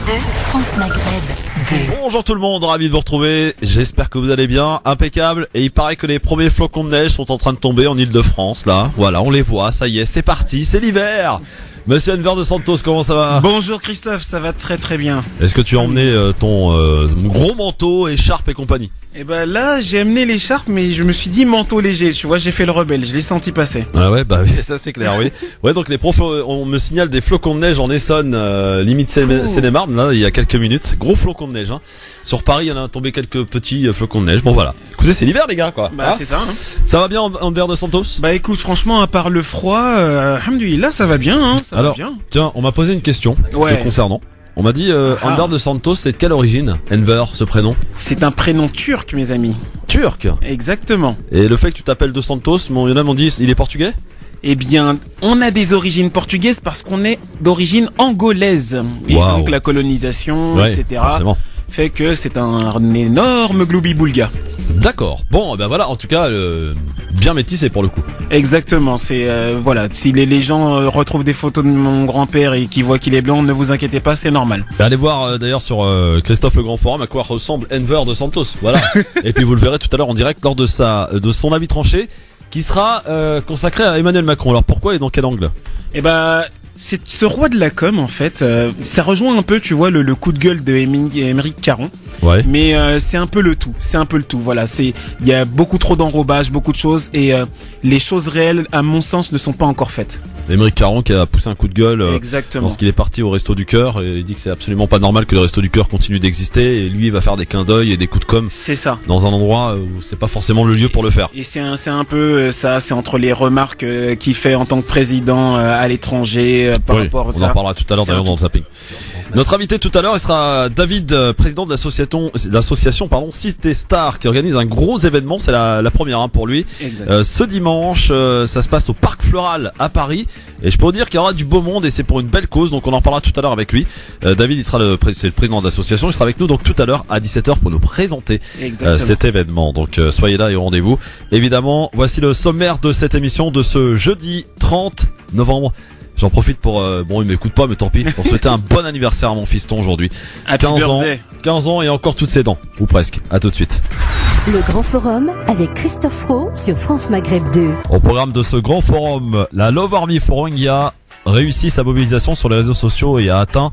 France Maghreb 2. Bonjour tout le monde, ravi de vous retrouver, j'espère que vous allez bien, impeccable, et il paraît que les premiers flocons de neige sont en train de tomber en Ile-de-France, là, voilà, on les voit, ça y est, c'est parti, c'est l'hiver. Monsieur Enver de Santos, comment ça va? Bonjour Christophe, ça va très très bien. Est-ce que tu as emmené ton gros manteau, écharpe et compagnie? Et ben là, j'ai amené l'écharpe, mais je me suis dit manteau léger, tu vois, j'ai fait le rebelle, je l'ai senti passer. Ah ouais, bah oui, ça c'est clair, oui. Ouais, donc les profs, on me signale des flocons de neige en Essonne, limite Seine-et-Marne, là, il y a quelques minutes. Gros flocons de neige, hein. Sur Paris, il y en a tombé quelques petits flocons de neige. Bon voilà. Écoutez, c'est l'hiver les gars, quoi. Bah c'est ça, hein. Ça va bien Enver de Santos? Bah écoute, franchement, à part le froid, alhamdoulilah, ça va bien, hein. Ça Alors, va bien. tiens, on m'a posé une question Ouais. te concernant. On m'a dit, Enver de Santos, c'est de quelle origine? Enver, ce prénom? C'est un prénom turc, mes amis. Turc. Exactement. Et le fait que tu t'appelles de Santos, il y en a m'ont dit, il est portugais? Eh bien, on a des origines portugaises parce qu'on est d'origine angolaise. Et Waouh. donc la colonisation, Ouais, etc. forcément. fait que c'est un énorme gloubi-boulga. D'accord. Bon, ben voilà, en tout cas, bien métissé pour le coup. Exactement, c'est voilà, si les gens retrouvent des photos de mon grand-père et qu'ils voient qu'il est blanc, ne vous inquiétez pas, c'est normal. Allez voir d'ailleurs sur Christophe le Grand Forum à quoi ressemble Enver de Santos. Voilà. Et puis vous le verrez tout à l'heure en direct lors de son avis tranché qui sera consacré à Emmanuel Macron. Alors pourquoi et dans quel angle? Eh ben, c'est ce roi de la com en fait, ça rejoint un peu, tu vois, le coup de gueule de Émeric Caron. Ouais. Mais c'est un peu le tout, voilà, il y a beaucoup trop d'enrobage, beaucoup de choses et les choses réelles à mon sens ne sont pas encore faites. Émeric Caron qui a poussé un coup de gueule Exactement. lorsqu'il est parti au Resto du Cœur et il dit que c'est absolument pas normal que le Resto du Cœur continue d'exister et lui il va faire des clins d'œil et des coups de com' C'est ça. dans un endroit où c'est pas forcément le lieu pour le faire. Et c'est un peu ça, c'est entre les remarques qu'il fait en tant que président à l'étranger par rapport à on ça. en parlera tout à l'heure d'ailleurs dans le zapping. Notre invité tout à l'heure, il sera David, président de l'association Cité Star, qui organise un gros événement. C'est la première pour lui. Ce dimanche, ça se passe au Parc Floral à Paris. Et je peux vous dire qu'il y aura du beau monde et c'est pour une belle cause. Donc on en parlera tout à l'heure avec lui. David, c'est le président de l'association. Il sera avec nous donc tout à l'heure à 17h pour nous présenter cet événement. Donc soyez là et au rendez-vous. Évidemment, voici le sommaire de cette émission de ce jeudi 30 novembre. J'en profite pour, bon il m'écoute pas mais tant pis, pour souhaiter un bon anniversaire à mon fiston aujourd'hui. 15 ans et encore toutes ses dents, ou presque. À tout de suite. Le Grand Forum avec Christophe Roux sur France Maghreb 2. Au programme de ce grand forum, la Love Army Forongia réussit sa mobilisation sur les réseaux sociaux et a atteint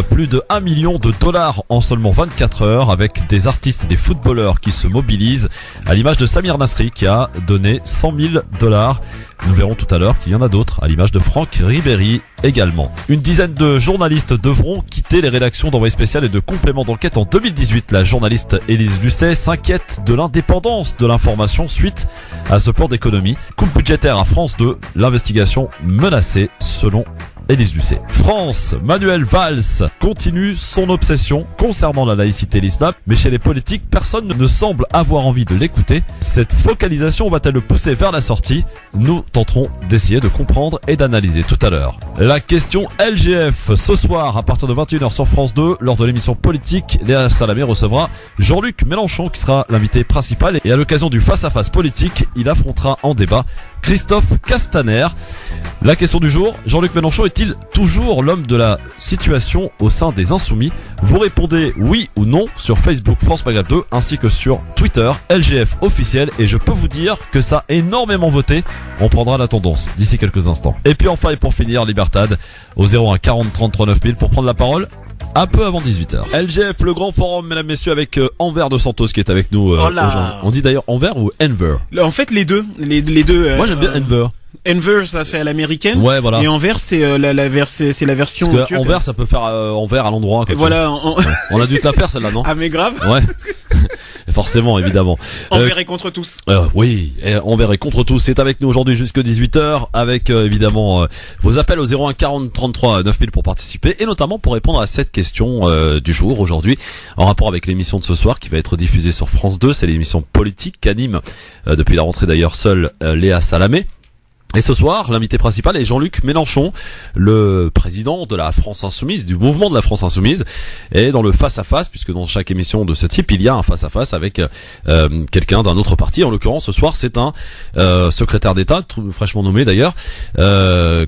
plus de 1 million de dollars en seulement 24 heures avec des artistes et des footballeurs qui se mobilisent à l'image de Samir Nasri qui a donné 100 000 dollars. Nous verrons tout à l'heure qu'il y en a d'autres à l'image de Franck Ribéry également. Une dizaine de journalistes devront quitter les rédactions d'Envoyé spécial et de compléments d'enquête en 2018. La journaliste Élise Lucet s'inquiète de l'indépendance de l'information suite à ce plan d'économie. Coupe budgétaire à France 2, l'investigation menacée selon Élise Lucet. France, Manuel Valls continue son obsession concernant la laïcité et l'islam, mais chez les politiques, personne ne semble avoir envie de l'écouter. Cette focalisation va-t-elle le pousser vers la sortie? Nous tenterons d'essayer de comprendre et d'analyser tout à l'heure. La question LGF, ce soir à partir de 21h sur France 2, lors de l'émission politique, Léa Salamé recevra Jean-Luc Mélenchon qui sera l'invité principal et à l'occasion du face-à-face politique, il affrontera en débat Christophe Castaner. La question du jour, Jean-Luc Mélenchon est-il toujours l'homme de la situation au sein des Insoumis? Vous répondez oui ou non sur Facebook France Maghreb 2 ainsi que sur Twitter LGF officiel et je peux vous dire que ça a énormément voté. On prendra la tendance d'ici quelques instants. Et puis enfin et pour finir, Libertad au 01 40 30 39 000 pour prendre la parole. Un peu avant 18h. LGF, le grand forum, mesdames, messieurs, avec Enver de Santos qui est avec nous aujourd'hui. On dit d'ailleurs Enver ou Enver? En fait, les deux. Les deux. Moi, j'aime bien Enver. Enver, ça fait à l'américaine. Ouais, voilà. Et Envers, c'est la version. Parce que turque. Envers, ça peut faire envers à l'endroit. Et voilà. On a dû te la faire celle-là, non? Ah mais grave. Ouais. Forcément, évidemment. Envers et contre tous. Oui, Envers et contre tous. C'est avec nous aujourd'hui jusque 18h avec évidemment vos appels au 01 40 33 9000 pour participer et notamment pour répondre à cette question du jour aujourd'hui en rapport avec l'émission de ce soir qui va être diffusée sur France 2. C'est l'émission politique qu'anime depuis la rentrée d'ailleurs seule Léa Salamé. Et ce soir, l'invité principal est Jean-Luc Mélenchon, le président de la France Insoumise, du mouvement de la France Insoumise, et dans le face-à-face, puisque dans chaque émission de ce type, il y a un face-à-face avec quelqu'un d'un autre parti. En l'occurrence, ce soir, c'est un secrétaire d'État, fraîchement nommé d'ailleurs,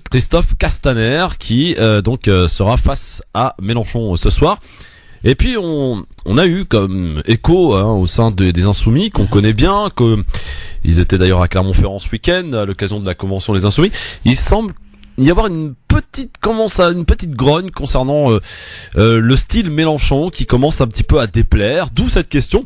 Christophe Castaner, qui sera face à Mélenchon ce soir. Et puis on a eu comme écho au sein des Insoumis qu'on connaît bien, que ils étaient d'ailleurs à Clermont-Ferrand ce week-end à l'occasion de la convention des Insoumis. Il semble y avoir une petite grogne concernant le style Mélenchon qui commence un petit peu à déplaire. D'où cette question.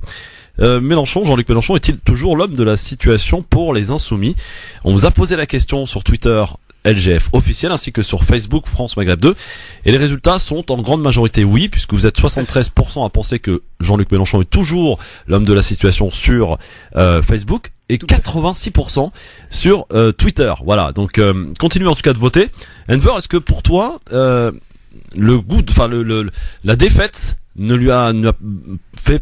Jean-Luc Mélenchon est-il toujours l'homme de la situation pour les Insoumis? On vous a posé la question sur Twitter LGF officiel ainsi que sur Facebook France Maghreb 2 et les résultats sont en grande majorité oui, puisque vous êtes 73% à penser que Jean-Luc Mélenchon est toujours l'homme de la situation sur Facebook et 86% sur Twitter. Voilà, donc continuez en tout cas de voter. Enver, est-ce que pour toi la défaite ne lui a fait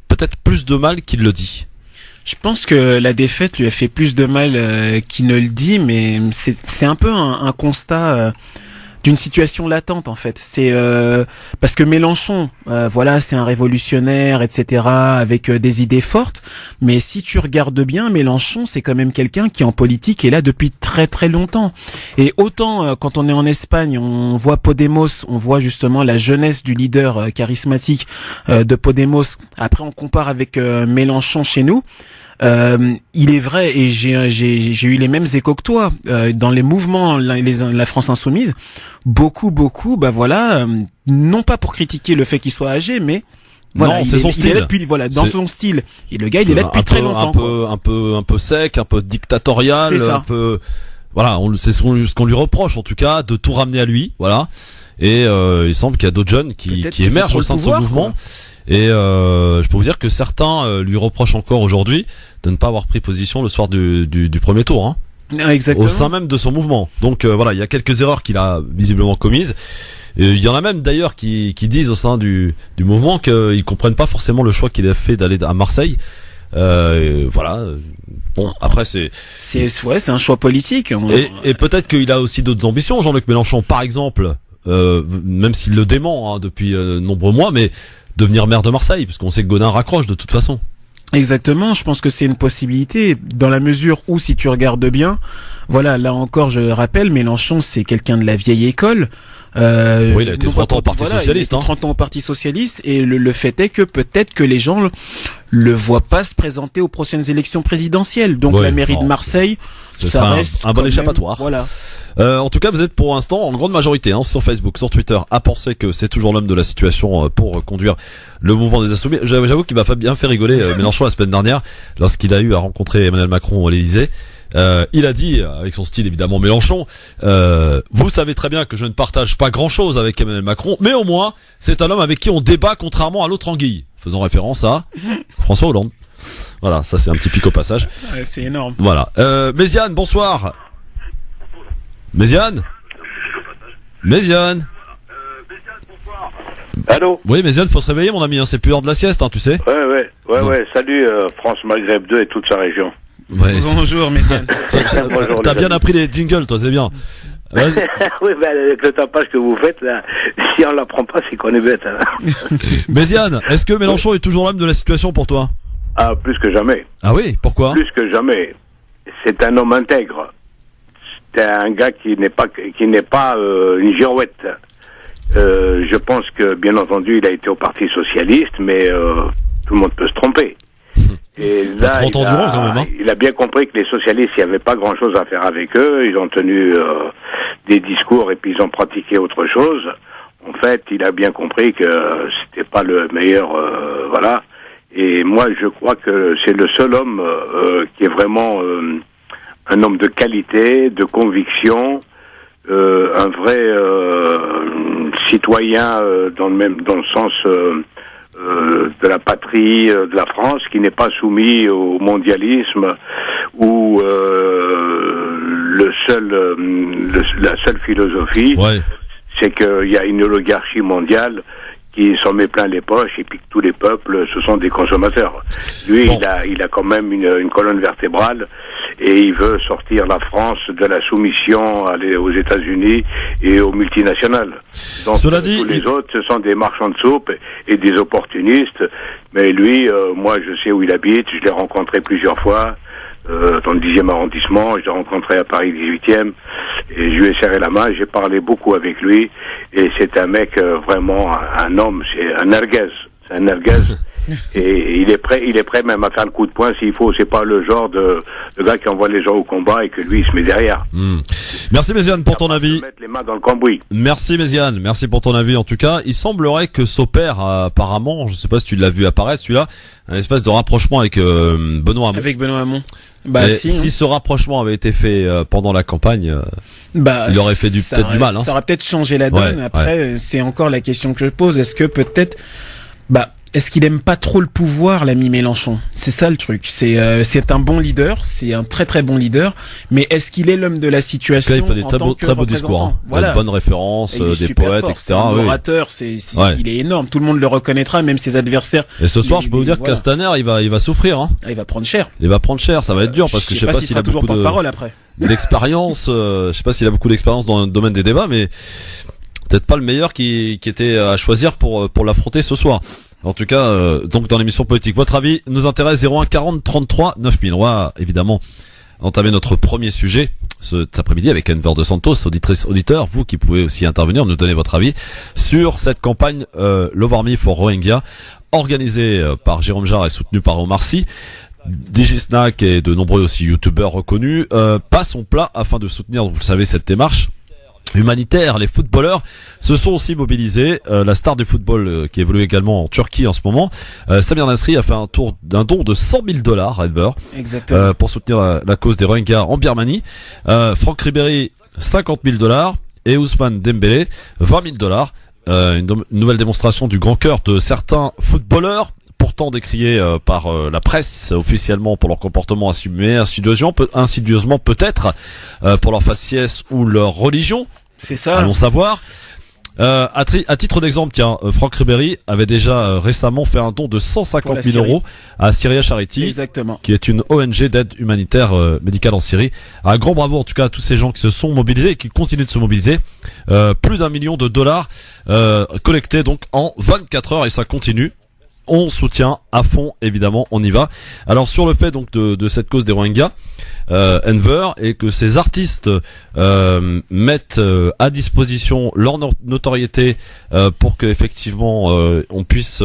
peut-être plus de mal qu'il le dit? Je pense que la défaite lui a fait plus de mal qu'il ne le dit, mais c'est un peu un constat d'une situation latente en fait. C'est parce que Mélenchon, c'est un révolutionnaire, etc., avec des idées fortes. Mais si tu regardes bien, Mélenchon, c'est quand même quelqu'un qui en politique est là depuis très très longtemps. Et autant quand on est en Espagne, on voit Podemos, on voit justement la jeunesse du leader charismatique de Podemos. Après, on compare avec Mélenchon chez nous. Il est vrai, et j'ai eu les mêmes échos que toi dans les mouvements la France Insoumise, beaucoup non pas pour critiquer le fait qu'il soit âgé, mais voilà, c'est son style. Il est là depuis, son style. Et le gars, il est là depuis très longtemps. Un peu sec, un peu dictatorial, un peu. Voilà, c'est ce qu'on lui reproche en tout cas, de tout ramener à lui. Voilà. Et il semble qu'il y a d'autres jeunes qui émergent au sein de ce mouvement. Et je peux vous dire que certains lui reprochent encore aujourd'hui de ne pas avoir pris position le soir du premier tour. Hein. Exactement. Au sein même de son mouvement. Donc il y a quelques erreurs qu'il a visiblement commises. Et il y en a même d'ailleurs qui disent au sein du mouvement qu'ils comprennent pas forcément le choix qu'il a fait d'aller à Marseille. Bon, après c'est un choix politique. Et peut-être qu'il a aussi d'autres ambitions, Jean-Luc Mélenchon, par exemple, même s'il le dément depuis nombreux mois, mais devenir maire de Marseille, parce qu'on sait que Gaudin raccroche de toute façon. Exactement, je pense que c'est une possibilité, dans la mesure où, si tu regardes bien, là encore je rappelle, Mélenchon c'est quelqu'un de la vieille école. Oui, il a été 30 ans au Parti Socialiste. Il a été 30 ans au Parti Socialiste, et le fait est que peut-être que les gens le voient pas se présenter aux prochaines élections présidentielles. Donc la mairie de Marseille, ça reste un bon échappatoire. Voilà. En tout cas, vous êtes pour l'instant en grande majorité sur Facebook, sur Twitter, à penser que c'est toujours l'homme de la situation pour conduire le mouvement des Insoumis. J'avoue qu'il m'a bien fait rigoler Mélenchon la semaine dernière lorsqu'il a eu à rencontrer Emmanuel Macron à l'Élysée. Il a dit, avec son style évidemment Mélenchon, vous savez très bien que je ne partage pas grand-chose avec Emmanuel Macron, mais au moins c'est un homme avec qui on débat contrairement à l'autre anguille, faisant référence à François Hollande. Voilà, ça c'est un petit pic au passage. C'est énorme. Voilà. Méziane, bonsoir. Méziane. Allô? Oui, Méziane, faut se réveiller mon ami, c'est plus l'heure de la sieste, tu sais. Ouais, salut France Maghreb 2 et toute sa région. Ouais, bonjour Méziane. T'as bien appris les jingles, toi, c'est bien. Oui, avec le tapage que vous faites, là, si on l'apprend pas, c'est qu'on est bête. Hein. Méziane, est-ce que Mélenchon est toujours l'homme de la situation pour toi? Ah, plus que jamais. Ah oui, pourquoi? Plus que jamais. C'est un homme intègre. C'est un gars qui n'est pas une girouette. Je pense que, bien entendu, il a été au Parti Socialiste, mais tout le monde peut se tromper. Et là, il a bien compris que les socialistes, il n'y avait pas grand-chose à faire avec eux. Ils ont tenu des discours et puis ils ont pratiqué autre chose. En fait, il a bien compris que c'était pas le meilleur, voilà. Et moi, je crois que c'est le seul homme qui est vraiment un homme de qualité, de conviction, un vrai citoyen dans le sens de la patrie, de la France, qui n'est pas soumis au mondialisme où la seule philosophie, c'est qu'il y a une oligarchie mondiale qui s'en met plein les poches et puis que tous les peuples, ce sont des consommateurs. Lui, il a quand même une colonne vertébrale et il veut sortir la France de la soumission aux États-Unis et aux multinationales. Donc Cela dit, tous les autres, ce sont des marchands de soupe et des opportunistes. Mais lui, moi, je sais où il habite. Je l'ai rencontré plusieurs fois dans le 10e arrondissement. Je l'ai rencontré à Paris 18e. Et je lui ai serré la main. J'ai parlé beaucoup avec lui. Et c'est un mec vraiment un homme. C'est un erguez. C'est un erguez. Et il est prêt même à faire le coup de poing s'il faut. C'est pas le genre de gars qui envoie les gens au combat et que lui il se met derrière. Merci Méziane pour ton avis. Mettre les mains dans le cambouis. Merci Méziane, merci pour ton avis en tout cas. Il semblerait que s'opère apparemment, je sais pas si tu l'as vu apparaître celui-là, un espèce de rapprochement avec Benoît Hamon. Avec Benoît Hamon. Bah si ce rapprochement avait été fait pendant la campagne, il aurait fait peut-être du mal. Ça aurait peut-être changé la donne. Après, c'est encore la question que je pose. Est-ce que peut-être, est-ce qu'il aime pas trop le pouvoir, l'ami Mélenchon? C'est ça le truc. C'est un bon leader, c'est un très très bon leader, mais est-ce qu'il est l'homme de la situation? Il fait des très beaux discours, hein. Voilà. Une bonne référence, des poètes, fort, etc. C'est un orateur, il est énorme. Tout le monde le reconnaîtra, même ses adversaires. Et ce soir, je peux vous dire que Castaner, il va souffrir, hein. Il va prendre cher. Il va prendre cher, ça va être dur parce que je sais pas s'il a toujours beaucoup porte-parole après. d'expérience. Je sais pas s'il a beaucoup d'expérience dans le domaine des débats, mais peut-être pas le meilleur qui était à choisir pour l'affronter ce soir. En tout cas, donc dans l'émission politique, votre avis nous intéresse. 01 40 33 9000. On va évidemment entamer notre premier sujet cet après-midi avec Enver de Santos, auditeur, vous qui pouvez aussi intervenir, nous donner votre avis sur cette campagne Love Army for Rohingya, organisée par Jérôme Jarre et soutenue par Omar Sy. DJ Snack et de nombreux aussi youtubeurs reconnus passent son plat afin de soutenir, vous le savez, cette démarche humanitaire. Les footballeurs se sont aussi mobilisés. La star du football qui évolue également en Turquie en ce moment, Samir Nasri, a fait un don de $100,000 à Enver, pour soutenir la cause des Rohingyas en Birmanie. Franck Ribéry, $50,000 et Ousmane Dembélé, $20,000. Une nouvelle démonstration du grand cœur de certains footballeurs, pourtant décriés par la presse officiellement pour leur comportement assumé insidieusement peut-être pour leur faciès ou leur religion. C'est ça. Allons savoir. À titre d'exemple, tiens, Franck Ribéry avait déjà récemment fait un don de 150 000 € à Syria Charity, exactement, qui est une ONG d'aide humanitaire médicale en Syrie. Un grand bravo en tout cas à tous ces gens qui se sont mobilisés et qui continuent de se mobiliser. Plus d'1 million de dollars collectés donc en 24 heures et ça continue. On soutient à fond, évidemment, on y va. Alors sur le fait donc de cette cause des Rohingyas, Enver, et que ces artistes mettent à disposition leur notoriété pour que effectivement on puisse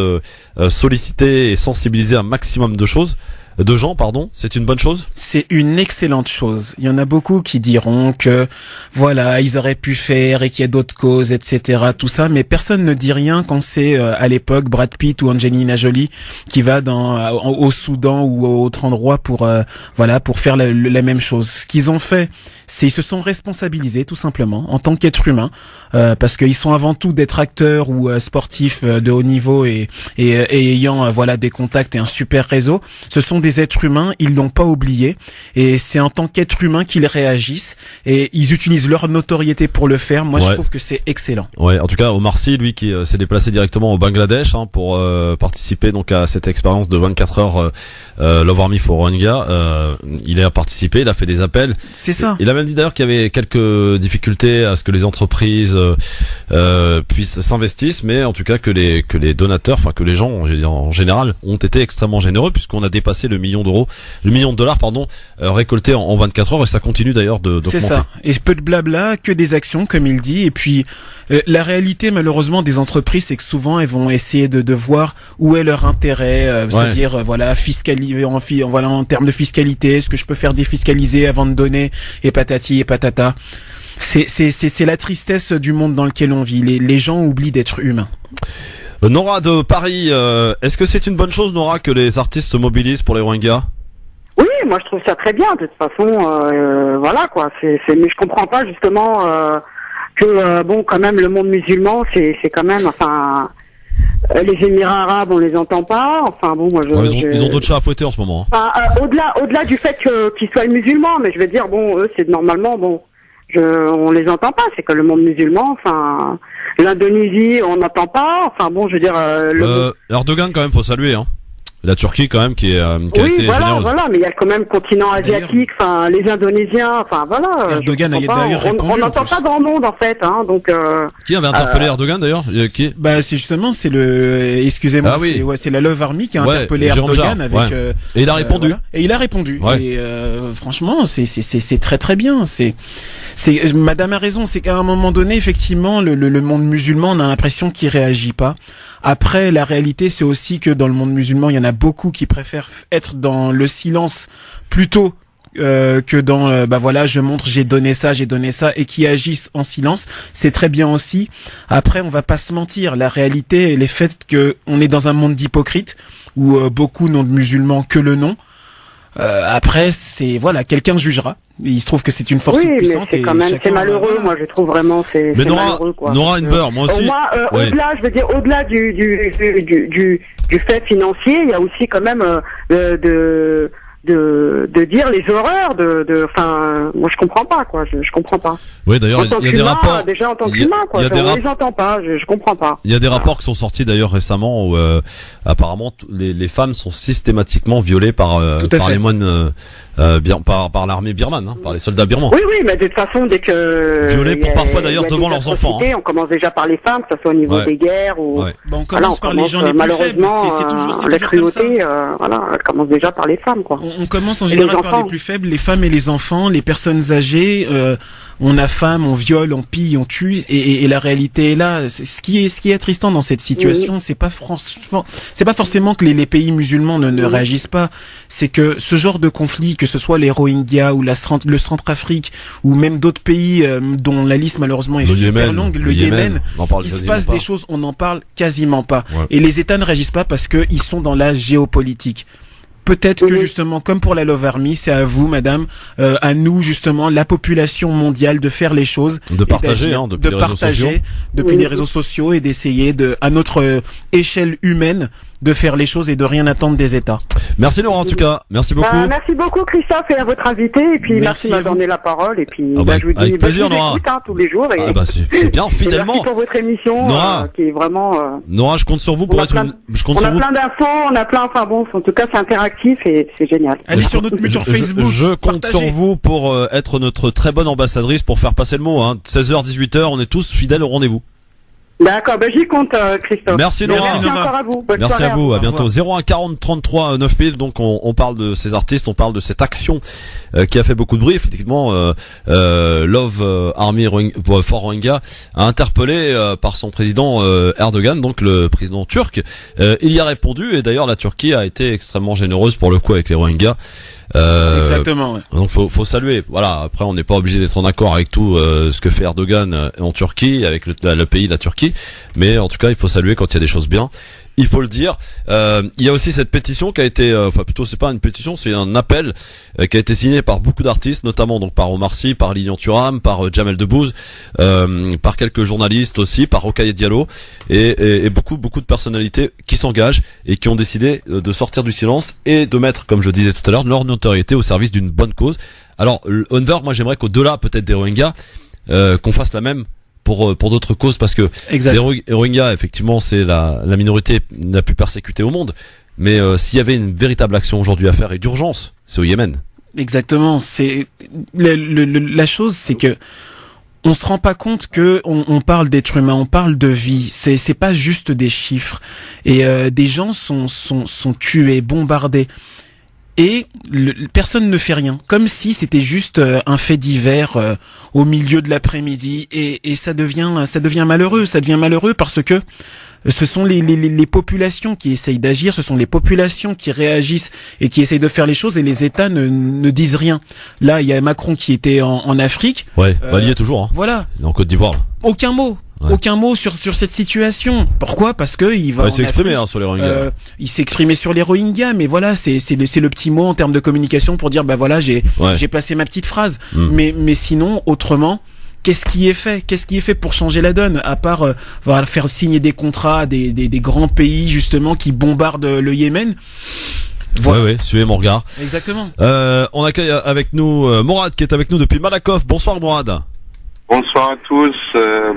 solliciter et sensibiliser un maximum de gens, c'est une bonne chose? C'est une excellente chose. Il y en a beaucoup qui diront que, voilà, ils auraient pu faire et qu'il y a d'autres causes, etc., tout ça, mais personne ne dit rien quand c'est, à l'époque, Brad Pitt ou Angelina Jolie qui va au Soudan ou à autre endroit pour faire la même chose. Ce qu'ils ont fait, c'est ils se sont responsabilisés, tout simplement, en tant qu'être humain, parce qu'ils sont avant tout d'être acteurs ou sportifs de haut niveau et ayant, des contacts et un super réseau. Ce sont des êtres humains, ils l'ont pas oublié, et c'est en tant qu'être humain qu'ils réagissent et ils utilisent leur notoriété pour le faire. Moi, je trouve que c'est excellent. Ouais, en tout cas, Omar Sy, lui, qui s'est déplacé directement au Bangladesh pour participer donc à cette expérience de 24 heures Love Army for Rohingya, il a participé, il a fait des appels. C'est ça. Il a même dit d'ailleurs qu'il y avait quelques difficultés à ce que les entreprises puissent s'investissent, mais en tout cas que les donateurs, enfin que les gens en général ont été extrêmement généreux puisqu'on a dépassé le million de dollars, récolté en 24 heures et ça continue d'ailleurs d'augmenter. C'est ça. Et peu de blabla, que des actions comme il dit. Et puis la réalité malheureusement des entreprises, c'est que souvent elles vont essayer de voir où est leur intérêt, c'est-à-dire fiscaliser en termes de fiscalité, est-ce que je peux faire défiscaliser avant de donner et patati et patata. C'est la tristesse du monde dans lequel on vit. Les gens oublient d'être humains. Nora de Paris, est-ce que c'est une bonne chose, Nora, que les artistes se mobilisent pour les Rohingyas? Oui, moi je trouve ça très bien. De toute façon, mais je comprends pas justement que quand même le monde musulman, c'est quand même, les Émirats arabes, on les entend pas. Ils ont d'autres chats à fouetter en ce moment. Au-delà du fait qu'ils soient musulmans, mais je veux dire, eux, c'est normalement, on les entend pas. C'est que le monde musulman, l'Indonésie, on n'entend pas. Je veux dire. Erdogan, quand même, faut saluer, hein. La Turquie quand même qui a Oui, été généreuse. voilà, mais il y a quand même le continent asiatique, enfin les Indonésiens, enfin voilà. Erdogan a je comprends pas. d'ailleurs répondu, On n'entend en plus. pas grand monde en fait, hein, donc. Qui avait interpellé Erdogan d'ailleurs? Qui? Bah c'est justement excusez-moi, Ah oui. c'est la Love Army qui a Ouais, interpellé Jérôme Erdogan Jarre, avec ouais. Et il a répondu. voilà. Et il a répondu. Ouais. Et franchement, c'est très très bien. C'est Madame a raison, c'est qu'à un moment donné, effectivement, le monde musulman, on a l'impression qu'il réagit pas. Après, la réalité, c'est aussi que dans le monde musulman, il y en a beaucoup qui préfèrent être dans le silence plutôt que dans bah voilà, je montre, j'ai donné ça, et qui agissent en silence. C'est très bien aussi. Après, on va pas se mentir, la réalité, elle est faite que on est dans un monde d'hypocrites où beaucoup n'ont de musulmans que le nom. Après, c'est voilà, quelqu'un jugera. Il se trouve que c'est une force oui, puissante. mais c'est quand même, chacun, c'est malheureux. voilà. Moi, je trouve vraiment, c'est malheureux, quoi. Nora Inver, moi aussi. Au moins, Ouais. au-delà, je veux dire, au-delà du fait financier, il y a aussi quand même de dire les horreurs enfin, moi je comprends pas, quoi. Je comprends pas. Oui, d'ailleurs, En tant il y a des qu'humain, rapports. déjà en tant il y a- qu'humain, quoi. il y a des On rap- les entend pas. Je comprends pas. Il y a des rapports qui sont sortis d'ailleurs récemment où apparemment les femmes sont systématiquement violées par Tout à fait. les moines par l'armée birmane, hein, par les soldats birmans. Oui, mais de toute façon, dès que Violés pour il y a- parfois, d'ailleurs, il y a devant des leurs enfants, atrocités, on commence déjà par les femmes, que ce soit au niveau Ouais. des guerres ou. Ouais. Bon, on Voilà, commence par les gens les plus faibles. malheureusement, C'est toujours la comme ça. cruauté, voilà, elle commence déjà par les femmes, quoi. On commence en Et général les par les enfants. plus faibles, les femmes et les enfants, les personnes âgées. On affame, on viole, on pille, on tue, et la réalité est là. Ce qui est attristant dans cette situation, c'est pas forcément que les pays musulmans ne réagissent pas. C'est que ce genre de conflit, que ce soit les Rohingyas ou le Centrafrique ou même d'autres pays dont la liste malheureusement est Le super Yémen, longue, le le Yémen, Yémen, on en parle il se quasiment passe pas. des choses, on n'en parle quasiment pas. Ouais. Et les États ne réagissent pas parce que ils sont dans la géopolitique. Peut-être que justement, comme pour la Love Army, c'est à vous, madame, à nous justement, la population mondiale, de faire les choses, De et partager, d'agir, hein, depuis de les réseaux sociaux. depuis les réseaux sociaux, et d'essayer à notre échelle humaine, de faire les choses et de rien attendre des États. Merci Nora en tout cas, merci beaucoup. Merci beaucoup, Christophe, et à votre invité, et puis merci de à me vous. donner la parole, et puis Ah bah, je vous dis, avec plaisir, je vous Nora. écoute, tous les jours, et, Ah bah, c'est bien, et fidèlement. merci pour votre émission, Nora. qui est vraiment, Nora, je compte sur vous on pour a être plein- je compte on sur a vous. plein d'infos, on a plein, enfin bon, en tout cas, c'est interactif, et c'est génial. Allez sur notre mur Facebook. Je compte partagez. sur vous pour être notre très bonne ambassadrice pour faire passer le mot. 16h, 18h, on est tous fidèles au rendez-vous. D'accord, j'y compte, Christophe. Merci, Nora. Merci Nora. encore à vous. Bonne Merci soirée à vous, à Au bientôt. 01 40 33 9000. Donc on parle de ces artistes, on parle de cette action qui a fait beaucoup de bruit. Effectivement, Love Army for Rohingya a interpellé par son président Erdogan, donc le président turc. Il y a répondu, et d'ailleurs la Turquie a été extrêmement généreuse pour le coup avec les Rohingyas. Exactement. Ouais. Donc faut saluer. Voilà. Après, on n'est pas obligé d'être en accord avec tout ce que fait Erdogan en Turquie, avec le pays, la Turquie. Mais en tout cas, il faut saluer quand il y a des choses bien. Il faut le dire. Il y a aussi cette pétition qui a été, enfin plutôt c'est pas une pétition, c'est un appel qui a été signé par beaucoup d'artistes, notamment donc par Omar Sy, par Lilian Thuram, par Jamel Debbouze, par quelques journalistes aussi, par Rokhaya Diallo et beaucoup de personnalités qui s'engagent et qui ont décidé de sortir du silence et de mettre, comme je disais tout à l'heure, leur notoriété au service d'une bonne cause. Alors, Unver, moi j'aimerais qu'au-delà peut-être des Rohingyas, qu'on fasse la même pour d'autres causes, parce que Exact. les Rohingyas, effectivement, c'est la minorité la plus persécutée au monde. Mais s'il y avait une véritable action aujourd'hui à faire et d'urgence, c'est au Yémen. Exactement. C'est la chose, c'est que on se rend pas compte que on parle d'êtres humains, on parle de vie. C'est pas juste des chiffres. Et des gens sont tués, bombardés. Et personne ne fait rien, comme si c'était juste un fait divers au milieu de l'après-midi, et ça devient malheureux. Ça devient malheureux parce que ce sont les populations qui essayent d'agir, ce sont les populations qui réagissent et qui essayent de faire les choses, et les États ne disent rien. Là, il y a Macron qui était en Afrique. Ouais, il y est toujours. Hein. Voilà, Il est en Côte d'Ivoire. Là. aucun mot. Ouais. Aucun mot sur cette situation. Pourquoi ? Parce que il va. Il s'est exprimé sur les Rohingyas. Il s'est exprimé sur les Rohingyas, mais voilà, c'est le petit mot en termes de communication pour dire bah voilà, j'ai placé ma petite phrase. Mais sinon, autrement, qu'est-ce qui est fait ? Qu'est-ce qui est fait pour changer la donne, à part faire signer des contrats à des grands pays justement qui bombardent le Yémen ? Voilà. Ouais, suivez mon regard. Exactement. On accueille avec nous Mourad qui est avec nous depuis Malakoff. Bonsoir Mourad. Bonsoir à tous,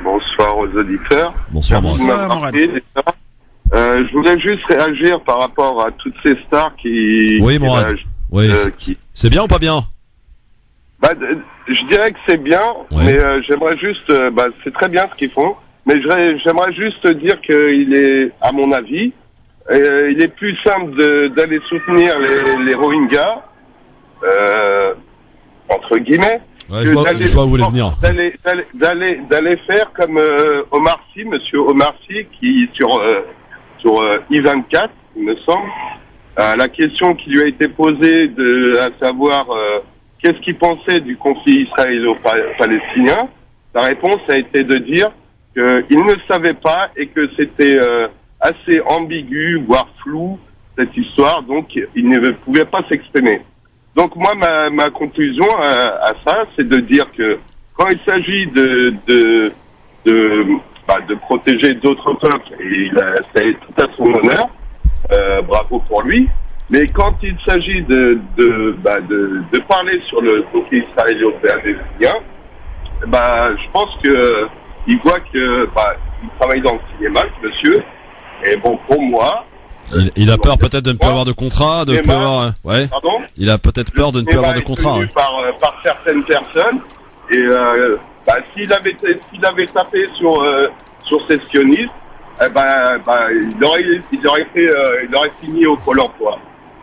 bonsoir aux auditeurs. Bonsoir Mourad. Bonsoir, Merci de m'avoir Mourad. appelé, déjà. Je voulais juste réagir par rapport à toutes ces stars qui... Oui, Mourad. Oui, c'est bien ou pas bien? Je dirais que c'est bien, mais j'aimerais juste... c'est très bien ce qu'ils font, mais j'aimerais juste dire qu'il est, à mon avis, il est plus simple d'aller soutenir les Rohingyas, entre guillemets, je vois où vous voulez venir. D'aller faire comme Omar Sy, monsieur Omar Sy, qui sur I24, il me semble, la question qui lui a été posée à savoir qu'est-ce qu'il pensait du conflit israélo-palestinien, sa réponse a été de dire qu'il ne savait pas et que c'était assez ambigu, voire flou, cette histoire, donc il ne pouvait pas s'exprimer. Donc moi, ma conclusion à ça, c'est de dire que quand il s'agit de protéger d'autres peuples, et c'est tout à son honneur, bravo pour lui, mais quand il s'agit de parler sur le conflit israélo-palestinien, je pense que il voit que il travaille dans le cinéma, ce monsieur, et bon, pour moi... Il a peur peut-être de ne plus avoir de contrat, Pardon ? Il a peut-être peur de ne plus avoir de contrat. Par certaines personnes, et s'il avait tapé sur ces sionistes, il aurait fini au Pôle emploi.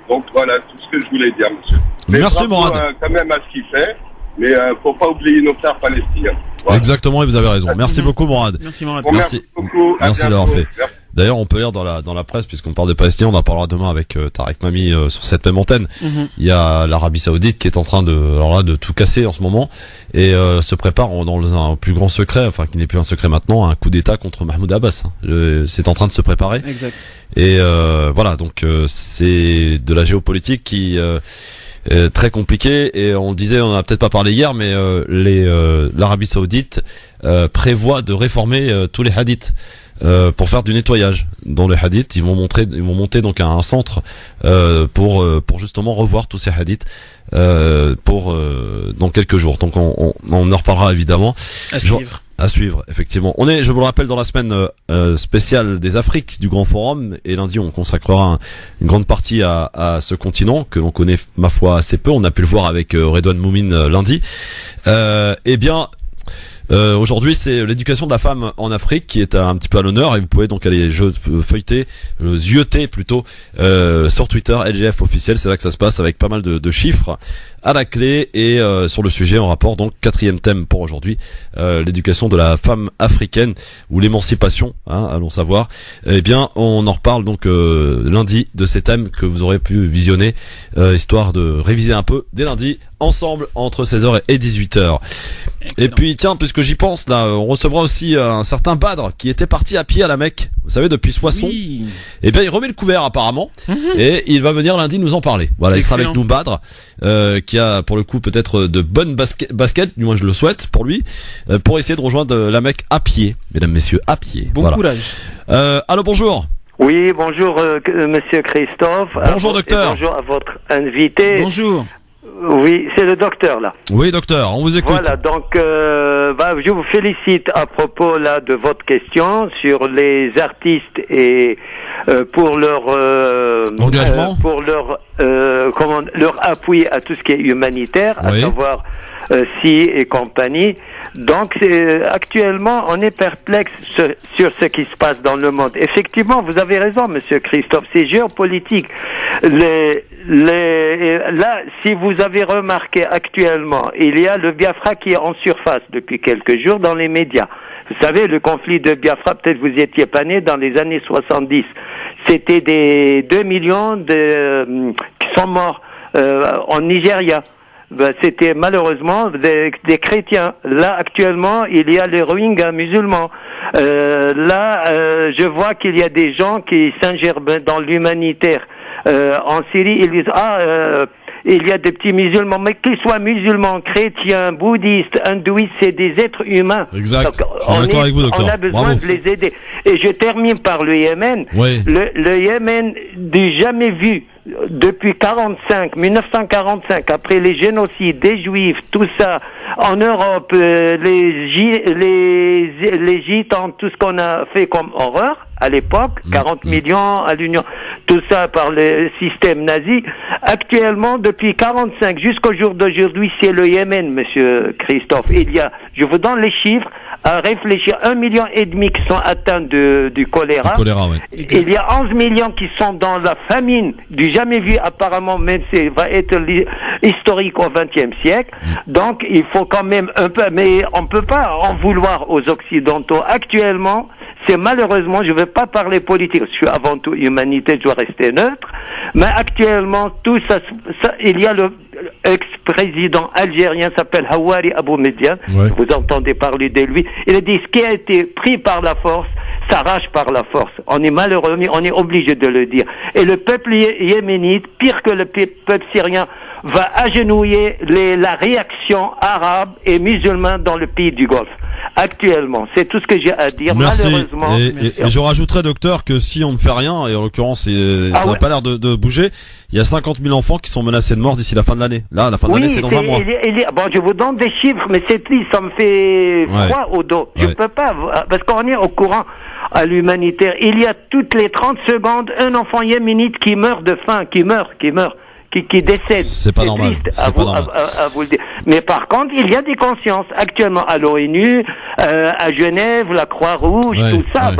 Donc voilà tout ce que je voulais dire, monsieur. Merci Mourad. Quand même à ce qu'il fait, mais faut pas oublier nos frères palestiniens. Voilà. Exactement, et vous avez raison. Merci beaucoup Mourad. Merci Mourad. Bon, merci beaucoup. Merci d'avoir fait. D'ailleurs, on peut lire dans la presse, puisqu'on parle des Palestiniens, on en parlera demain avec Tarek Mami sur cette même antenne. Il y a l'Arabie Saoudite qui est en train de tout casser en ce moment et se prépare dans un plus grand secret, enfin qui n'est plus un secret maintenant, un coup d'État contre Mahmoud Abbas. C'est en train de se préparer. Exact. Et voilà, donc c'est de la géopolitique qui très compliqué, et on disait, on en a peut-être pas parlé hier, mais l'Arabie Saoudite prévoit de réformer tous les hadiths pour faire du nettoyage dans les hadiths. Ils vont monter donc un centre pour justement revoir tous ces hadiths dans quelques jours. Donc on en reparlera évidemment. À suivre, effectivement. On est, je vous le rappelle, dans la semaine spéciale des Afriques du Grand Forum, et lundi on consacrera une grande partie à ce continent que l'on connaît ma foi assez peu. On a pu le voir avec Redouane Moumine lundi. Aujourd'hui, c'est l'éducation de la femme en Afrique qui est un petit peu à l'honneur, et vous pouvez donc aller zioter plutôt sur Twitter, LGF officiel. C'est là que ça se passe, avec pas mal de chiffres à la clé, et sur le sujet en rapport, donc 4e thème pour aujourd'hui, l'éducation de la femme africaine, ou l'émancipation, allons savoir. Eh bien, on en reparle donc lundi de ces thèmes que vous aurez pu visionner, histoire de réviser un peu dès lundi ensemble entre 16h et 18h. Et puis tiens, puisque j'y pense là, on recevra aussi un certain Badr qui était parti à pied à la Mecque, vous savez, depuis Soissons. Oui. Et bien il remet le couvert apparemment, et il va venir lundi nous en parler. Voilà, il sera avec nous, Badr, qui a pour le coup peut-être de bonnes baskets, du moins je le souhaite pour lui, pour essayer de rejoindre la Mecque à pied, mesdames, messieurs, à pied. Bon courage. Allô, bonjour. Oui, bonjour monsieur Christophe. Bonjour docteur. Bonjour à votre invité. Bonjour. Oui, c'est le docteur là. Oui docteur, on vous écoute. Voilà, donc je vous félicite à propos là de votre question sur les artistes et pour leur engagement, pour leur appui à tout ce qui est humanitaire, à savoir Si et compagnie. Donc actuellement on est perplexe sur ce qui se passe dans le monde. Effectivement, vous avez raison monsieur Christophe, c'est géopolitique. Là, si vous avez remarqué actuellement, il y a le Biafra qui est en surface depuis quelques jours dans les médias. Vous savez, le conflit de Biafra, peut-être vous y étiez pas né, dans les années 70. C'était des 2 millions qui sont morts en Nigeria. C'était malheureusement des chrétiens. Là, actuellement, il y a les Rohingyas musulmans. Je vois qu'il y a des gens qui s'ingerbent dans l'humanitaire. En Syrie, ils disent il y a des petits musulmans, mais qu'ils soient musulmans, chrétiens, bouddhistes, hindouistes, c'est des êtres humains. Exact. Donc, je suis d'accord avec vous, docteur. On a besoin de les aider. Et je termine par le Yémen. Oui. Le Yémen, du jamais vu depuis 1945, après les génocides des Juifs, tout ça, en Europe, les gitans, tout ce qu'on a fait comme horreur, à l'époque, 40 millions à l'Union, tout ça par le système nazi. Actuellement, depuis 45 jusqu'au jour d'aujourd'hui, c'est le Yémen, monsieur Christophe. Je vous donne les chiffres, à réfléchir, 1,5 million qui sont atteints du choléra. Ouais. Il y a 11 millions qui sont dans la famine du jamais vu apparemment, même va être historique au XXe siècle. Donc il faut quand même un peu, mais on peut pas en vouloir aux Occidentaux. Actuellement, c'est malheureusement, je ne vais pas parler politique, je suis avant tout humanité, je dois rester neutre, mais actuellement, tout ça il y a le ex-président algérien s'appelle Hawari Abou Mediane, vous entendez parler de lui, il a dit ce qui a été pris par la force s'arrache par la force. On est malheureux, on est obligé de le dire. Et le peuple yéménite, pire que le peuple syrien, va agenouiller la réaction arabe et musulmane dans le pays du Golfe. Actuellement, c'est tout ce que j'ai à dire. Merci. Malheureusement. Et je rajouterais, docteur, que si on ne fait rien, et en l'occurrence, ça n'a pas l'air de bouger, il y a 50 000 enfants qui sont menacés de mort d'ici la fin de l'année. Là, la fin de l'année, c'est dans un mois. Bon, je vous donne des chiffres, mais c'est triste, ça me fait froid au dos. Je peux pas, parce qu'on est au courant à l'humanitaire. Il y a toutes les 30 secondes un enfant yéménite qui meurt de faim, qui décède. C'est pas normal. C'est pas normal. À vous le dire. Mais par contre, il y a des consciences actuellement à l'ONU, à Genève, la Croix-Rouge, tout ça.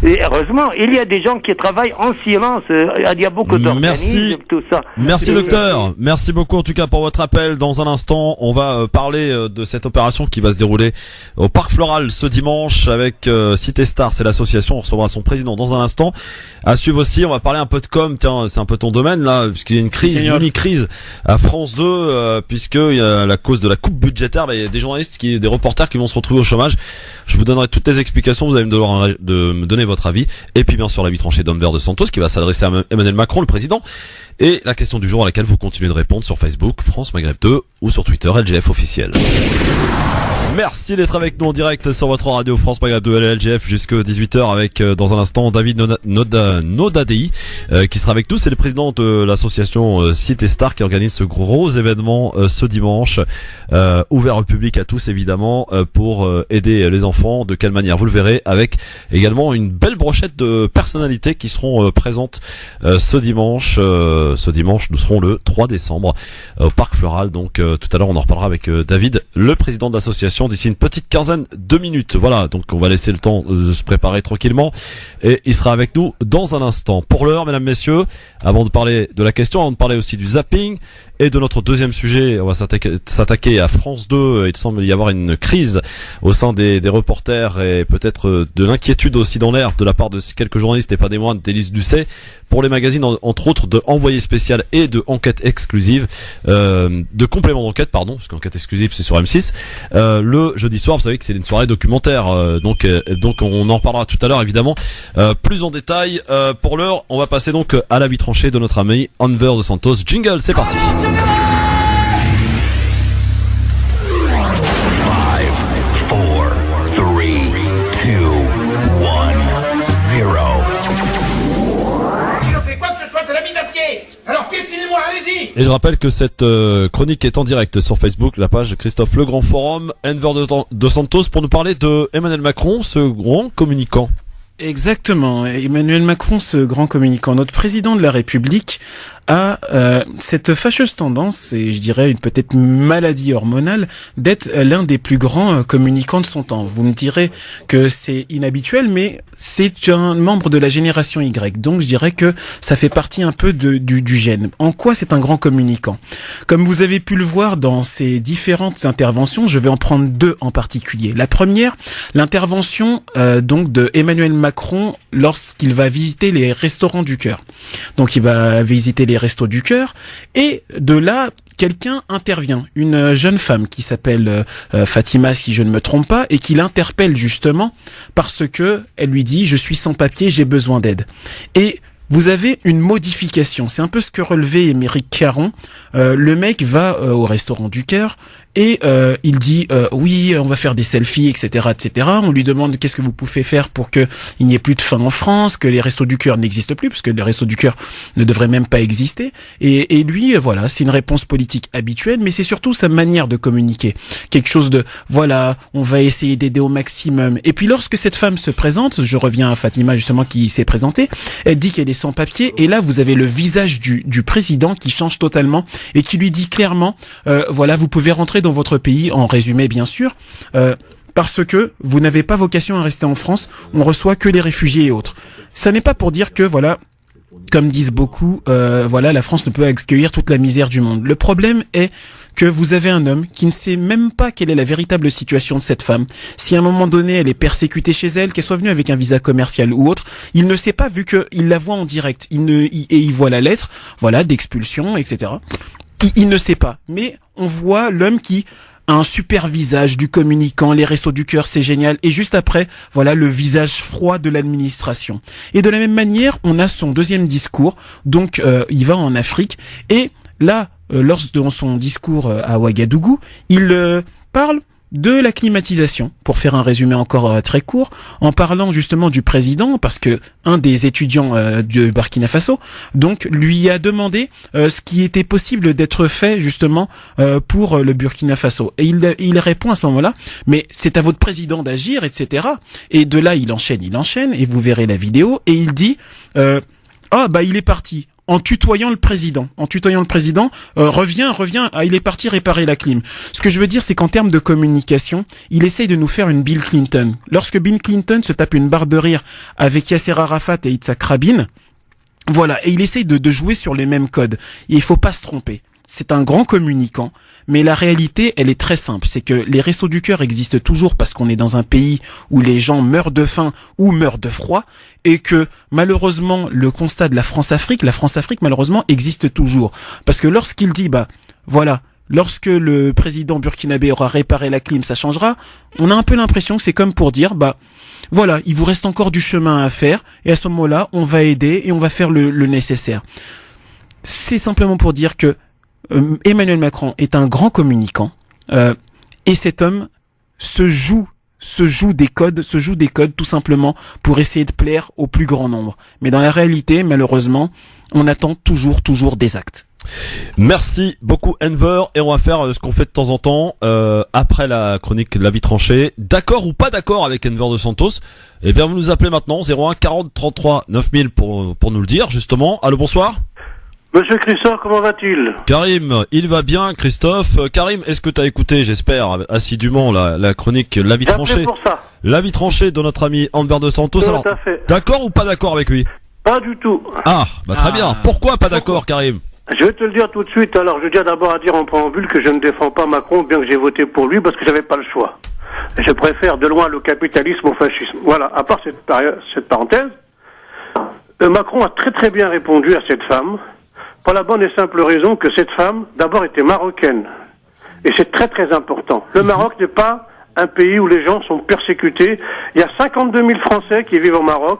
Et heureusement, il y a des gens qui travaillent en silence. Il y a beaucoup d'organismes, tout ça. Merci docteur. Merci beaucoup en tout cas pour votre appel. Dans un instant, on va parler de cette opération qui va se dérouler au Parc Floral ce dimanche avec Cité Star. C'est l'association. On recevra son président dans un instant. À suivre aussi, on va parler un peu de com. Tiens, c'est un peu ton domaine là, puisqu'il y a une crise. Une mini-crise à France 2 puisque il y a la cause de la coupe budgétaire, il y a des journalistes des reporters qui vont se retrouver au chômage. Je vous donnerai toutes les explications, vous allez me donner votre avis. Et puis bien sûr l'avis tranché d'Enver de Santos qui va s'adresser à Emmanuel Macron, le président. Et la question du jour à laquelle vous continuez de répondre sur Facebook, France Maghreb 2 ou sur Twitter, LGF officiel. Merci d'être avec nous en direct sur votre radio France Maghreb 2 LGF jusqu'à 18h avec dans un instant David Nodadei qui sera avec nous. C'est le président de l'association Cité Star qui organise ce gros événement ce dimanche ouvert au public à tous évidemment pour aider les enfants. De quelle manière vous le verrez avec également une belle brochette de personnalités qui seront présentes ce dimanche. Ce dimanche nous serons le 3 décembre au Parc Floral. Donc tout à l'heure on en reparlera avec David, le président de l'association, d'ici une petite quinzaine de minutes. Voilà, donc on va laisser le temps de se préparer tranquillement et il sera avec nous dans un instant. Pour l'heure, mesdames, messieurs, avant de parler de la question, avant de parler aussi du zapping et de notre deuxième sujet, on va s'attaquer à France 2. Il semble y avoir une crise au sein des reporters et peut-être de l'inquiétude aussi dans l'air de la part de quelques journalistes et pas des moindres d'Élise Lucet pour les magazines, entre autres de Envoyé spécial et de Enquête exclusive, de complément d'enquête, pardon, parce qu'Enquête exclusive c'est sur M6. Le jeudi soir, vous savez que c'est une soirée documentaire, donc on en reparlera tout à l'heure évidemment plus en détail. Pour l'heure, on va passer donc à l'avis tranché de notre ami Enver de Santos. Jingle, c'est parti. 5, 4, 3, 2, 1, 0. Si on fait quoi que ce soit, c'est la mise à pied. Alors piétinez-moi, allez-y. Et je rappelle que cette chronique est en direct sur Facebook, la page Christophe Le Grand Forum, Enver de Santos, pour nous parler de Emmanuel Macron, ce grand communicant. Exactement, Emmanuel Macron, ce grand communicant, notre président de la République, a cette fâcheuse tendance, et je dirais une peut-être maladie hormonale, d'être l'un des plus grands communicants de son temps. Vous me direz que c'est inhabituel, mais c'est un membre de la génération Y, donc je dirais que ça fait partie un peu du gène. En quoi c'est un grand communicant? Comme vous avez pu le voir dans ses différentes interventions, je vais en prendre deux en particulier. La première, l'intervention donc de Emmanuel Macron lorsqu'il va visiter les restaurants du cœur. Donc il va visiter les Restos du Cœur, et de là, quelqu'un intervient, une jeune femme qui s'appelle Fatima, si je ne me trompe pas, et qui l'interpelle justement parce que elle lui dit « Je suis sans papier, j'ai besoin d'aide ». Et vous avez une modification, c'est un peu ce que relevait Émeric Caron. Le mec va au Restaurant du Cœur Et il dit oui, on va faire des selfies, etc., etc. On lui demande qu'est-ce que vous pouvez faire pour que il n'y ait plus de faim en France, que les restos du cœur n'existent plus, parce que les restos du cœur ne devraient même pas exister. Et lui, voilà, c'est une réponse politique habituelle, mais c'est surtout sa manière de communiquer. Quelque chose de voilà, on va essayer d'aider au maximum. Et puis lorsque cette femme se présente, je reviens à Fatima justement qui s'est présentée, elle dit qu'elle est sans papier. Et là, vous avez le visage du président qui change totalement et qui lui dit clairement, voilà, vous pouvez rentrer dans votre pays, en résumé bien sûr, parce que vous n'avez pas vocation à rester en France, on reçoit que les réfugiés et autres. Ça n'est pas pour dire que, voilà, comme disent beaucoup, voilà, la France ne peut accueillir toute la misère du monde. Le problème est que vous avez un homme qui ne sait même pas quelle est la véritable situation de cette femme. Si à un moment donné elle est persécutée chez elle, qu'elle soit venue avec un visa commercial ou autre, il ne sait pas vu qu'il la voit en direct. Il voit la lettre, voilà, d'expulsion, etc. Il ne sait pas, mais on voit l'homme qui a un super visage du communicant, les restos du cœur, c'est génial, et juste après, voilà le visage froid de l'administration. Et de la même manière, on a son deuxième discours, donc il va en Afrique, et là, dans son discours à Ouagadougou, il parle de la climatisation, pour faire un résumé encore très court, en parlant justement du président, parce que un des étudiants du Burkina Faso, donc lui a demandé ce qui était possible d'être fait justement pour le Burkina Faso. Et il répond à ce moment-là, mais c'est à votre président d'agir, etc. Et de là, il enchaîne, et vous verrez la vidéo, et il dit, il est parti. En tutoyant le président, reviens, il est parti réparer la clim. Ce que je veux dire, c'est qu'en termes de communication, il essaye de nous faire une Bill Clinton. Lorsque Bill Clinton se tape une barre de rire avec Yasser Arafat et Yitzhak Rabin, voilà, et il essaye de jouer sur les mêmes codes. Et il faut pas se tromper. C'est un grand communicant, mais la réalité, elle est très simple. C'est que les restos du cœur existent toujours parce qu'on est dans un pays où les gens meurent de faim ou meurent de froid, et que malheureusement, le constat de la France-Afrique malheureusement existe toujours. Parce que lorsqu'il dit, voilà, lorsque le président burkinabé aura réparé la clim, ça changera, on a un peu l'impression que c'est comme pour dire, voilà, il vous reste encore du chemin à faire, et à ce moment-là, on va aider et on va faire le nécessaire. C'est simplement pour dire que Emmanuel Macron est un grand communicant et cet homme se joue des codes tout simplement pour essayer de plaire au plus grand nombre. Mais dans la réalité, malheureusement, on attend toujours des actes. Merci beaucoup Enver, et on va faire ce qu'on fait de temps en temps après la chronique de la vie tranchée. D'accord ou pas d'accord avec Enver de Santos? Eh bien vous nous appelez maintenant 01 40 33 9000 pour nous le dire justement. Allô, bonsoir. Monsieur Christophe, comment va-t-il? Karim, il va bien, Christophe. Karim, est-ce que tu as écouté, j'espère, assidûment la chronique La vie tranchée? Pour ça. La vie tranchée de notre ami Enver de Santos. Tout Alors, à fait. D'accord ou pas d'accord avec lui? Pas du tout. Très bien. Pourquoi pas d'accord, Karim? Je vais te le dire tout de suite. Alors, je tiens d'abord à dire en préambule que je ne défends pas Macron, bien que j'ai voté pour lui, parce que j'avais pas le choix. Je préfère de loin le capitalisme au fascisme. Voilà. À part cette parenthèse, Macron a très bien répondu à cette femme, pour la bonne et simple raison que cette femme, d'abord, était marocaine. Et c'est très important. Le Maroc n'est pas un pays où les gens sont persécutés. Il y a 52 000 Français qui vivent au Maroc.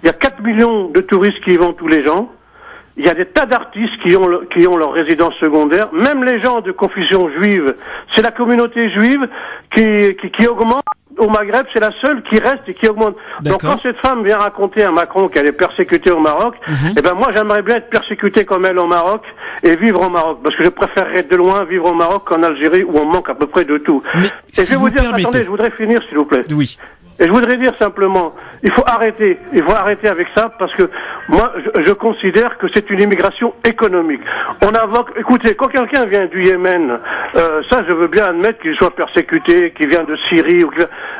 Il y a 4 millions de touristes qui y vont tous les ans. Il y a des tas d'artistes qui ont leur résidence secondaire. Même les gens de confession juive. C'est la communauté juive qui augmente. Au Maghreb, c'est la seule qui reste et qui augmente. Donc quand cette femme vient raconter à Macron qu'elle est persécutée au Maroc, moi j'aimerais bien être persécuté comme elle au Maroc et vivre au Maroc. Parce que je préférerais de loin vivre au Maroc qu'en Algérie où on manque à peu près de tout. Et je vais vous dire, attendez, je voudrais finir s'il vous plaît. Oui. Et je voudrais dire simplement, il faut arrêter avec ça, parce que moi, je considère que c'est une immigration économique. On invoque, écoutez, quand quelqu'un vient du Yémen, ça je veux bien admettre qu'il soit persécuté, qu'il vient de Syrie,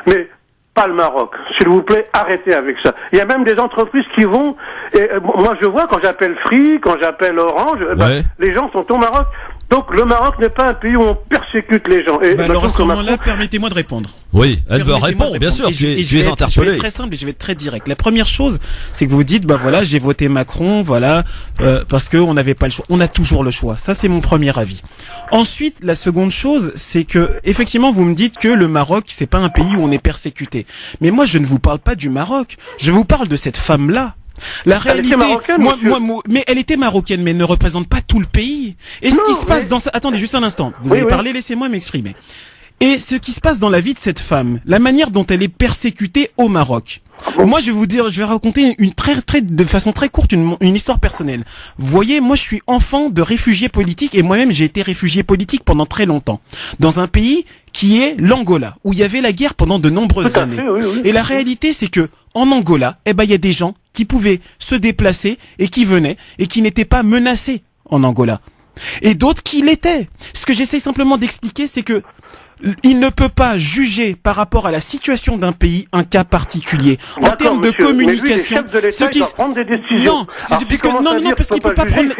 mais pas le Maroc. S'il vous plaît, arrêtez avec ça. Il y a même des entreprises qui vont, et moi je vois quand j'appelle Free, quand j'appelle Orange, les gens sont au Maroc. Donc le Maroc n'est pas un pays où on persécute les gens. Et alors à ce moment-là, permettez-moi de répondre. Oui, elle veut répondre, bien sûr. Tu es interpellé. Je vais être très simple et je vais être très direct. La première chose, c'est que vous dites, voilà, j'ai voté Macron, voilà, parce que on n'avait pas le choix. On a toujours le choix. Ça, c'est mon premier avis. Ensuite, la seconde chose, c'est que effectivement, vous me dites que le Maroc, c'est pas un pays où on est persécuté. Mais moi, je ne vous parle pas du Maroc. Je vous parle de cette femme-là. La réalité, marocaine, mais elle était marocaine, mais elle ne représente pas tout le pays. Et ce qui se passe attendez juste un instant. Vous avez parlé, laissez-moi m'exprimer. Et ce qui se passe dans la vie de cette femme, la manière dont elle est persécutée au Maroc. Moi, je vais raconter de façon très courte une histoire personnelle. Vous voyez, moi, je suis enfant de réfugiés politiques et moi-même, j'ai été réfugié politique pendant très longtemps. Dans un pays qui est l'Angola, où il y avait la guerre pendant de nombreuses années. Et la réalité, c'est que, en Angola, il y a des gens qui pouvaient se déplacer et qui venaient et qui n'étaient pas menacés en Angola. Et d'autres qui l'étaient. Ce que j'essaie simplement d'expliquer, c'est que il ne peut pas juger par rapport à la situation d'un pays un cas particulier. En termes de communication, prendre des décisions. Parce qu'il peut pas prendre,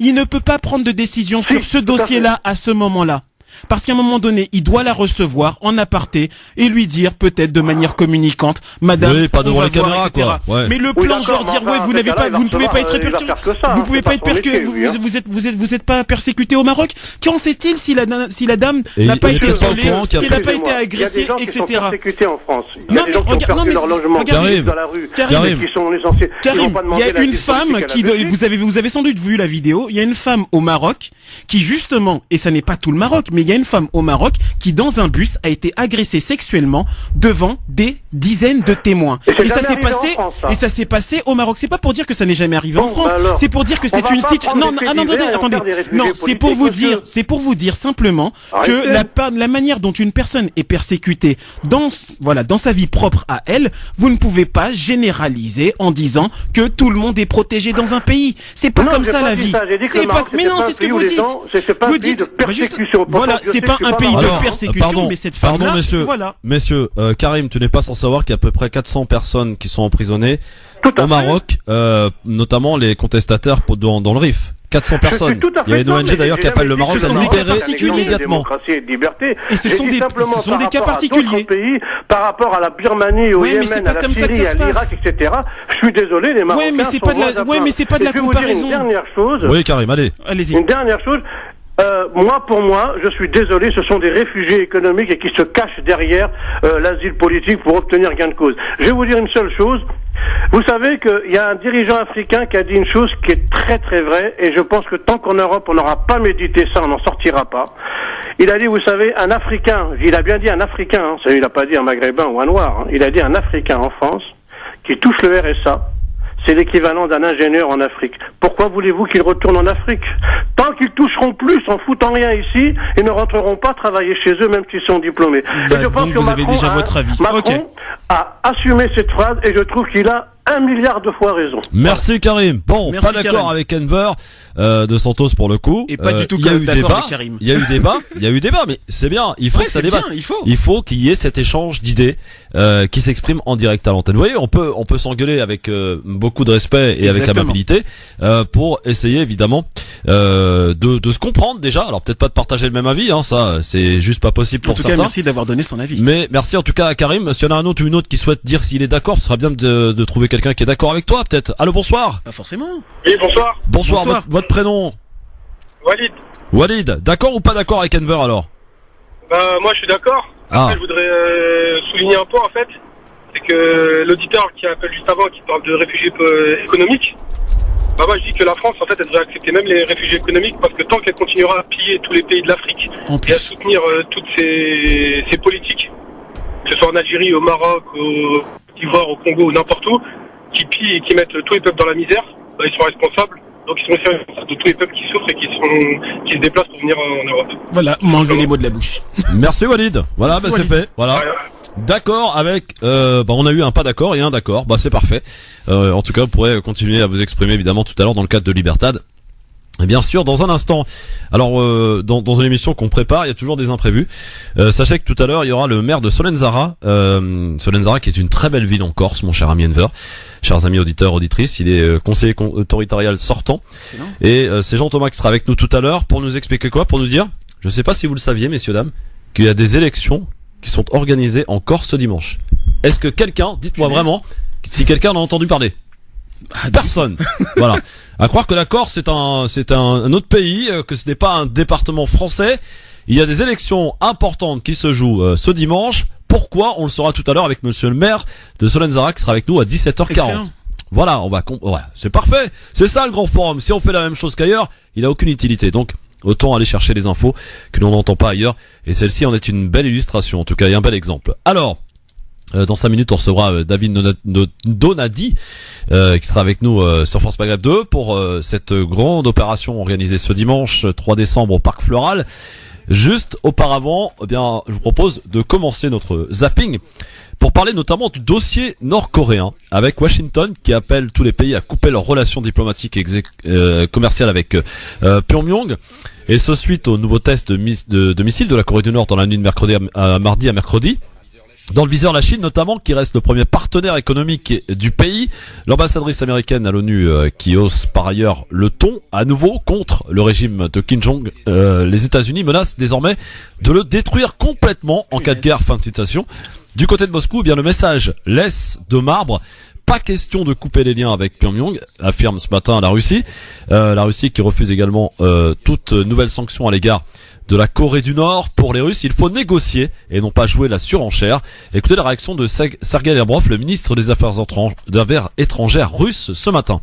il ne peut pas prendre de décision sur ce dossier-là à ce moment-là. Parce qu'à un moment donné, il doit la recevoir en aparté et lui dire peut-être de manière communicante, madame, oui, pas devant la caméra, etc. Quoi. Ouais. Mais le plan genre dire vous ne pouvez pas être vous êtes pas persécuté au Maroc. Qu'en sait-il si la dame n'a pas été violée, si elle n'a pas été agressée, etc. Persécutés en France. Il y a des gens qui ont perdu leur logement dans la rue, qui sont licenciés. Karim, il y a une femme qui, vous avez sans doute vu la vidéo, il y a une femme au Maroc qui justement, et ça n'est pas tout le Maroc, mais il y a une femme au Maroc qui, dans un bus, a été agressée sexuellement devant des dizaines de témoins. Et ça s'est passé au Maroc. C'est pas pour dire que ça n'est jamais arrivé en France. C'est pour dire que c'est une situation. Non, attendez. Non, c'est pour vous dire simplement que la manière dont une personne est persécutée dans sa vie propre à elle, vous ne pouvez pas généraliser en disant que tout le monde est protégé dans un pays. C'est pas comme ça la vie. Mais non, c'est ce que vous dites. Vous dites, voilà, c'est pas un pays de persécution, mais cette femme-là, messieurs, Karim, tu n'es pas sans savoir qu'il y a à peu près 400 personnes qui sont emprisonnées au Maroc, notamment les contestataires dans le RIF. 400 personnes. Il y a une ONG d'ailleurs qui appelle le Maroc à libérer immédiatement. Et ce sont des cas particuliers. Pays, par rapport à la Birmanie, au Yémen, à la Syrie, à l'Irak, etc. Je suis désolé, les Marocains mais c'est pas de la comparaison. Une dernière chose. Oui, Karim, allez-y. Une dernière chose. Pour moi, je suis désolé, ce sont des réfugiés économiques et qui se cachent derrière l'asile politique pour obtenir gain de cause. Je vais vous dire une seule chose. Vous savez qu'il y a un dirigeant africain qui a dit une chose qui est très très vraie, et je pense que tant qu'en Europe on n'aura pas médité ça, on n'en sortira pas. Il a dit, vous savez, un Africain, il a bien dit un Africain, il n'a pas dit un Maghrébin ou un Noir, il a dit un Africain en France qui touche le RSA. C'est l'équivalent d'un ingénieur en Afrique. Pourquoi voulez-vous qu'ils retournent en Afrique? Tant qu'ils toucheront plus en foutant rien ici, ils ne rentreront pas travailler chez eux, même s'ils sont diplômés. Et je pense que vous avez déjà votre avis. Macron a assumé cette phrase et je trouve qu'il a 1 milliard de fois raison. Merci Karim. Bon, pas d'accord avec Enver de Santos pour le coup. Et pas du tout d'accord avec Karim. Il y a eu débat, mais c'est bien. Il faut que ça débatte. Il faut qu'il y ait cet échange d'idées qui s'exprime en direct à l'antenne. Vous voyez, on peut s'engueuler avec beaucoup de respect et avec amabilité pour essayer évidemment de se comprendre déjà. Alors peut-être pas de partager le même avis, ça c'est juste pas possible pour certains. En tout cas, merci d'avoir donné son avis. Mais merci en tout cas à Karim. S'il y en a un autre ou une autre qui souhaite dire s'il est d'accord, ce sera bien de trouver quelqu'un qui est d'accord avec toi, peut-être. Allô, bonsoir. Pas forcément. Oui, bonsoir. Bonsoir. Votre prénom? Walid. D'accord ou pas d'accord avec Enver alors? Moi je suis d'accord. Après, je voudrais souligner un point en fait, c'est que l'auditeur qui appelle juste avant, qui parle de réfugiés économiques, moi je dis que la France en fait elle devrait accepter même les réfugiés économiques, parce que tant qu'elle continuera à piller tous les pays de l'Afrique et à soutenir toutes ces politiques, que ce soit en Algérie, au Maroc, au Côte d'Ivoire, au Congo ou n'importe où, qui pillent et qui mettent tous les peuples dans la misère, ils sont responsables. Donc ils sont responsables de tous les peuples qui souffrent et qui se déplacent pour venir en Europe. Voilà, m'enlever les mots de la bouche. Merci Walid. Voilà, c'est fait. Voilà. D'accord avec on a eu un pas d'accord et un d'accord. C'est parfait. En tout cas, vous pourrez continuer à vous exprimer évidemment tout à l'heure dans le cadre de Libertad. Et bien sûr, dans un instant, alors dans une émission qu'on prépare, il y a toujours des imprévus. Sachez que tout à l'heure, il y aura le maire de Solenzara, qui est une très belle ville en Corse, mon cher ami Enver, chers amis auditeurs, auditrices. Il est conseiller territorial sortant. Excellent. Et c'est Jean Thomas qui sera avec nous tout à l'heure pour nous expliquer quoi, pour nous dire, je ne sais pas si vous le saviez, messieurs dames, qu'il y a des élections qui sont organisées en Corse ce dimanche. Est-ce que quelqu'un, dites-moi vraiment, si quelqu'un en a entendu parler? Personne. Voilà. À croire que la Corse c'est un autre pays, que ce n'est pas un département français. Il y a des élections importantes qui se jouent ce dimanche. Pourquoi? On le saura tout à l'heure avec monsieur le maire de Solenzara qui sera avec nous à 17h40. Excellent. Voilà, voilà, c'est parfait. C'est ça le grand forum. Si on fait la même chose qu'ailleurs, il a aucune utilité. Donc, autant aller chercher les infos que l'on n'entend pas ailleurs. Et celle-ci en est une belle illustration, en tout cas, et un bel exemple. Alors, dans 5 minutes, on recevra David Donadi, qui sera avec nous sur France Maghreb 2 pour cette grande opération organisée ce dimanche 3 décembre au Parc Floral. Juste auparavant, eh bien, je vous propose de commencer notre zapping pour parler notamment du dossier nord-coréen avec Washington qui appelle tous les pays à couper leurs relations diplomatiques et commerciales avec Pyongyang. Et ce suite au nouveau test de missiles de la Corée du Nord dans la nuit de mardi à mercredi. Dans le viseur, la Chine notamment, qui reste le premier partenaire économique du pays. L'ambassadrice américaine à l'ONU qui hausse par ailleurs le ton à nouveau contre le régime de Kim Jong. Les États-Unis menacent désormais de le détruire complètement en cas de guerre. Fin de citation. Du côté de Moscou, eh bien le message laisse de marbre. Pas question de couper les liens avec Pyongyang, affirme ce matin la Russie. La Russie qui refuse également toute nouvelle sanction à l'égard de la Corée du Nord. Pour les Russes, il faut négocier et non pas jouer la surenchère. Écoutez la réaction de Sergueï Lavrov, le ministre des Affaires étrangères russe, ce matin.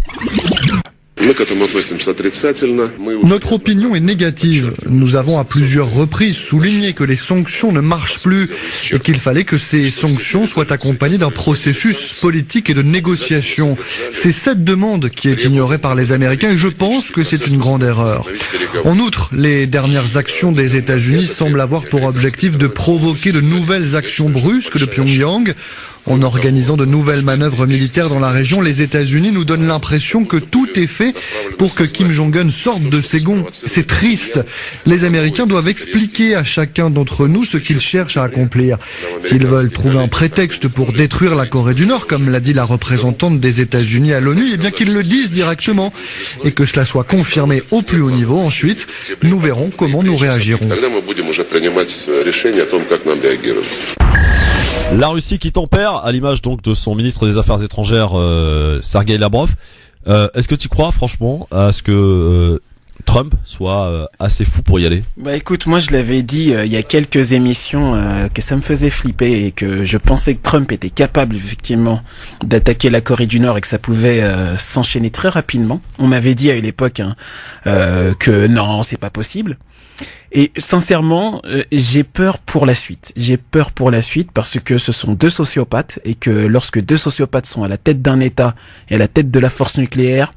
Notre opinion est négative. Nous avons à plusieurs reprises souligné que les sanctions ne marchent plus et qu'il fallait que ces sanctions soient accompagnées d'un processus politique et de négociation. C'est cette demande qui est ignorée par les Américains et je pense que c'est une grande erreur. En outre, les dernières actions des États-Unis semblent avoir pour objectif de provoquer de nouvelles actions brusques de Pyongyang. En organisant de nouvelles manœuvres militaires dans la région, les États-Unis nous donnent l'impression que tout est fait pour que Kim Jong-un sorte de ses gonds. C'est triste. Les Américains doivent expliquer à chacun d'entre nous ce qu'ils cherchent à accomplir. S'ils veulent trouver un prétexte pour détruire la Corée du Nord, comme l'a dit la représentante des États-Unis à l'ONU, eh bien qu'ils le disent directement et que cela soit confirmé au plus haut niveau. Ensuite, nous verrons comment nous réagirons. La Russie qui tempère, à l'image donc de son ministre des Affaires étrangères, Sergueï Lavrov. Est-ce que tu crois franchement à ce que Trump soit assez fou pour y aller? Bah écoute, moi je l'avais dit il y a quelques émissions que ça me faisait flipper et que je pensais que Trump était capable effectivement d'attaquer la Corée du Nord et que ça pouvait s'enchaîner très rapidement. On m'avait dit à l'époque que non, c'est pas possible. Et sincèrement, j'ai peur pour la suite. J'ai peur pour la suite parce que ce sont deux sociopathes et que lorsque deux sociopathes sont à la tête d'un État et à la tête de la force nucléaire,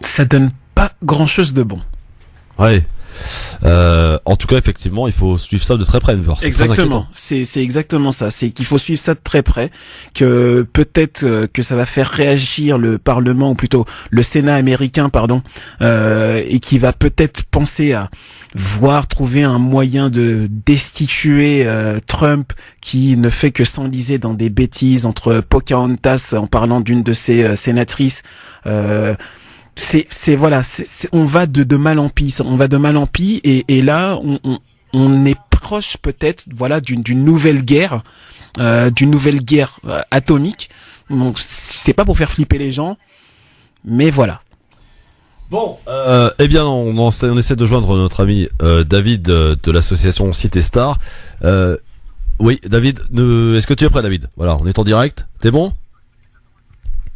ça donne pas grand-chose de bon. Ouais. En tout cas, effectivement, il faut suivre ça de très près. C'est exactement. C'est exactement ça. C'est qu'il faut suivre ça de très près. Que peut-être que ça va faire réagir le Parlement ou plutôt le Sénat américain, et qui va peut-être penser à trouver un moyen de destituer Trump, qui ne fait que s'enliser dans des bêtises entre Pocahontas en parlant d'une de ses sénatrices. On va de mal en pis, et là on est proche peut-être d'une nouvelle guerre, atomique. Donc c'est pas pour faire flipper les gens, mais voilà. Bon, eh bien on essaie de joindre notre ami David de l'association Cité Star. Oui, David, est-ce que tu es prêt, David? Voilà, on est en direct. T'es bon?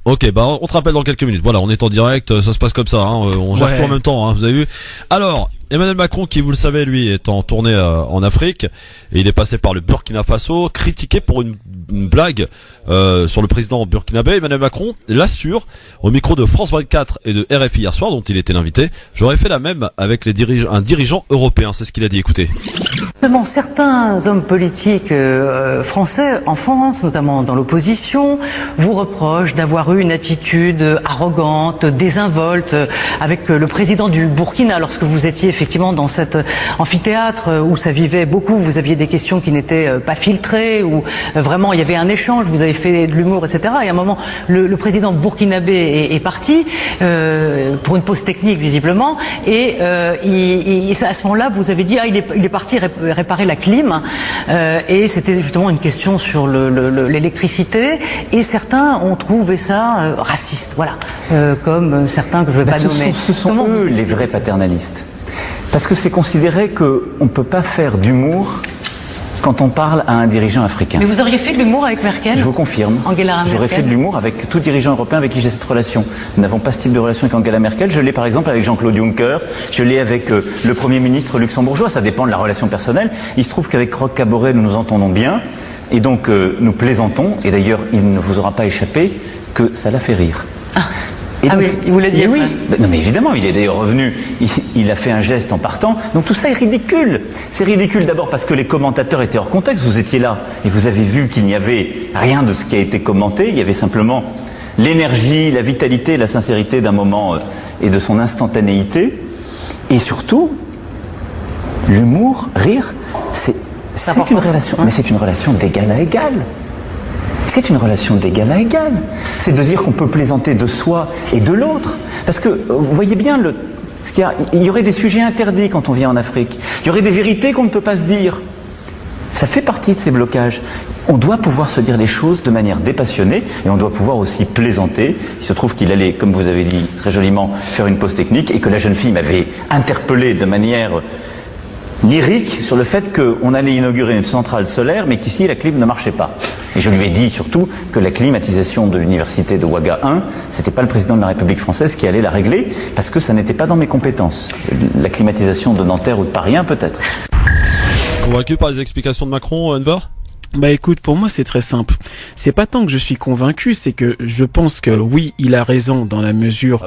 Ok, bah on te rappelle dans quelques minutes. Voilà, on est en direct, ça se passe comme ça, hein, on gère tout en même temps, hein, vous avez vu. Alors, Emmanuel Macron, qui vous le savez, lui, est en tournée en Afrique, et il est passé par le Burkina Faso, critiqué pour une blague sur le président burkinabé. Emmanuel Macron l'assure au micro de France 24 et de RFI hier soir, dont il était l'invité. J'aurais fait la même avec un dirigeant européen, c'est ce qu'il a dit, écoutez. Certains hommes politiques français en France, notamment dans l'opposition, vous reprochent d'avoir eu une attitude arrogante, désinvolte avec le président du Burkina lorsque vous étiez effectivement dans cet amphithéâtre où ça vivait beaucoup, vous aviez des questions qui n'étaient pas filtrées, où vraiment il y avait un échange, vous avez fait de l'humour, etc. Et à un moment, le président burkinabé est parti pour une pause technique visiblement, et à ce moment-là, vous avez dit il est parti réparer la clim, et c'était justement une question sur l'électricité, et certains ont trouvé ça raciste, voilà, comme certains que je ne vais pas nommer. Ce sont eux les vrais paternalistes. Parce que c'est considéré qu'on ne peut pas faire d'humour quand on parle à un dirigeant africain. Mais vous auriez fait de l'humour avec Merkel ? Je vous confirme. Angela Merkel. J'aurais fait de l'humour avec tout dirigeant européen avec qui j'ai cette relation. Nous n'avons pas ce type de relation avec Angela Merkel. Je l'ai par exemple avec Jean-Claude Juncker. Je l'ai avec le Premier ministre luxembourgeois. Ça dépend de la relation personnelle. Il se trouve qu'avec Roch Kaboré, nous nous entendons bien. Et donc, nous plaisantons. Et d'ailleurs, il ne vous aura pas échappé que ça l'a fait rire. Et donc, oui, il vous l'a dit. Oui. Non mais évidemment, il est d'ailleurs revenu, il a fait un geste en partant. Donc tout ça est ridicule. C'est ridicule d'abord parce que les commentateurs étaient hors contexte. Vous étiez là et vous avez vu qu'il n'y avait rien de ce qui a été commenté. Il y avait simplement l'énergie, la vitalité, la sincérité d'un moment et de son instantanéité. Et surtout, l'humour, rire, c'est une relation, mais c'est une relation d'égal à égal. C'est une relation d'égal à égal. C'est de dire qu'on peut plaisanter de soi et de l'autre. Parce que, vous voyez bien, il y aurait des sujets interdits quand on vient en Afrique. Il y aurait des vérités qu'on ne peut pas se dire. Ça fait partie de ces blocages. On doit pouvoir se dire les choses de manière dépassionnée et on doit pouvoir aussi plaisanter. Il se trouve qu'il allait, comme vous avez dit très joliment, faire une pause technique et que la jeune fille m'avait interpellé de manière lyrique sur le fait qu'on allait inaugurer une centrale solaire mais qu'ici la clim ne marchait pas. Et je lui ai dit surtout que la climatisation de l'université de Ouaga 1, c'était pas le président de la République française qui allait la régler parce que ça n'était pas dans mes compétences. La climatisation de Nanterre ou de Paris 1 peut-être. Convaincu par les explications de Macron, Enver ? Bah écoute, pour moi c'est très simple. C'est pas tant que je suis convaincu, c'est que je pense que oui, il a raison dans la mesure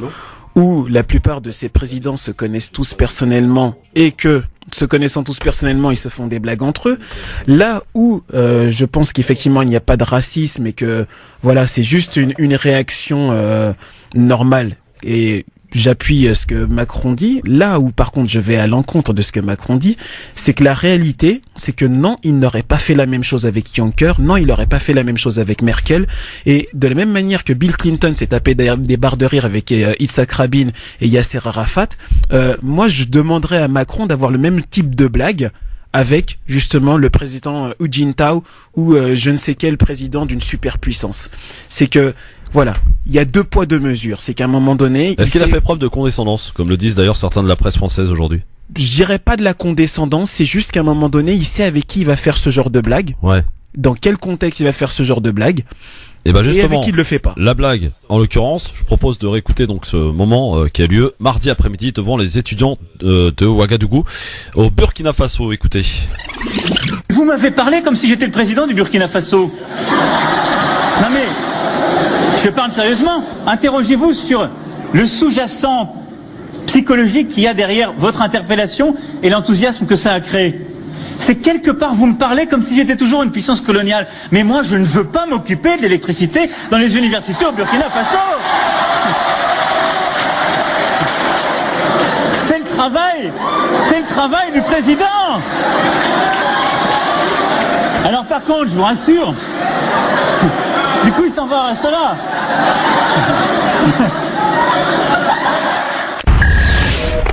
où la plupart de ces présidents se connaissent tous personnellement et que, se connaissant tous personnellement, ils se font des blagues entre eux. Là où je pense qu'effectivement il n'y a pas de racisme et que voilà, c'est juste une réaction normale et j'appuie ce que Macron dit. Là où par contre je vais à l'encontre de ce que Macron dit, c'est que la réalité, c'est que non, il n'aurait pas fait la même chose avec Juncker, non, il n'aurait pas fait la même chose avec Merkel, et de la même manière que Bill Clinton s'est tapé des barres de rire avec Yitzhak Rabin et Yasser Arafat, moi je demanderais à Macron d'avoir le même type de blague avec justement le président Hu Jintao ou je ne sais quel président d'une superpuissance. C'est que voilà, il y a 2 poids 2 mesures. C'est qu'à un moment donné... Est-ce qu'il a fait preuve de condescendance, comme le disent d'ailleurs certains de la presse française aujourd'hui ? Je dirais pas de la condescendance, c'est juste qu'à un moment donné, il sait avec qui il va faire ce genre de blague. Ouais. Dans quel contexte il va faire ce genre de blague. Et ben justement, avec qui il le fait pas. La blague, en l'occurrence, je propose de réécouter donc ce moment qui a lieu mardi après-midi devant les étudiants de Ouagadougou au Burkina Faso. Écoutez. Vous m'avez parlé comme si j'étais le président du Burkina Faso. Non mais... Je parle sérieusement. Interrogez-vous sur le sous-jacent psychologique qu'il y a derrière votre interpellation et l'enthousiasme que ça a créé. C'est quelque part, vous me parlez comme si j'étais toujours une puissance coloniale. Mais moi, je ne veux pas m'occuper de l'électricité dans les universités au Burkina Faso. C'est le travail du président. Alors par contre, je vous rassure, du coup il s'en va, reste là.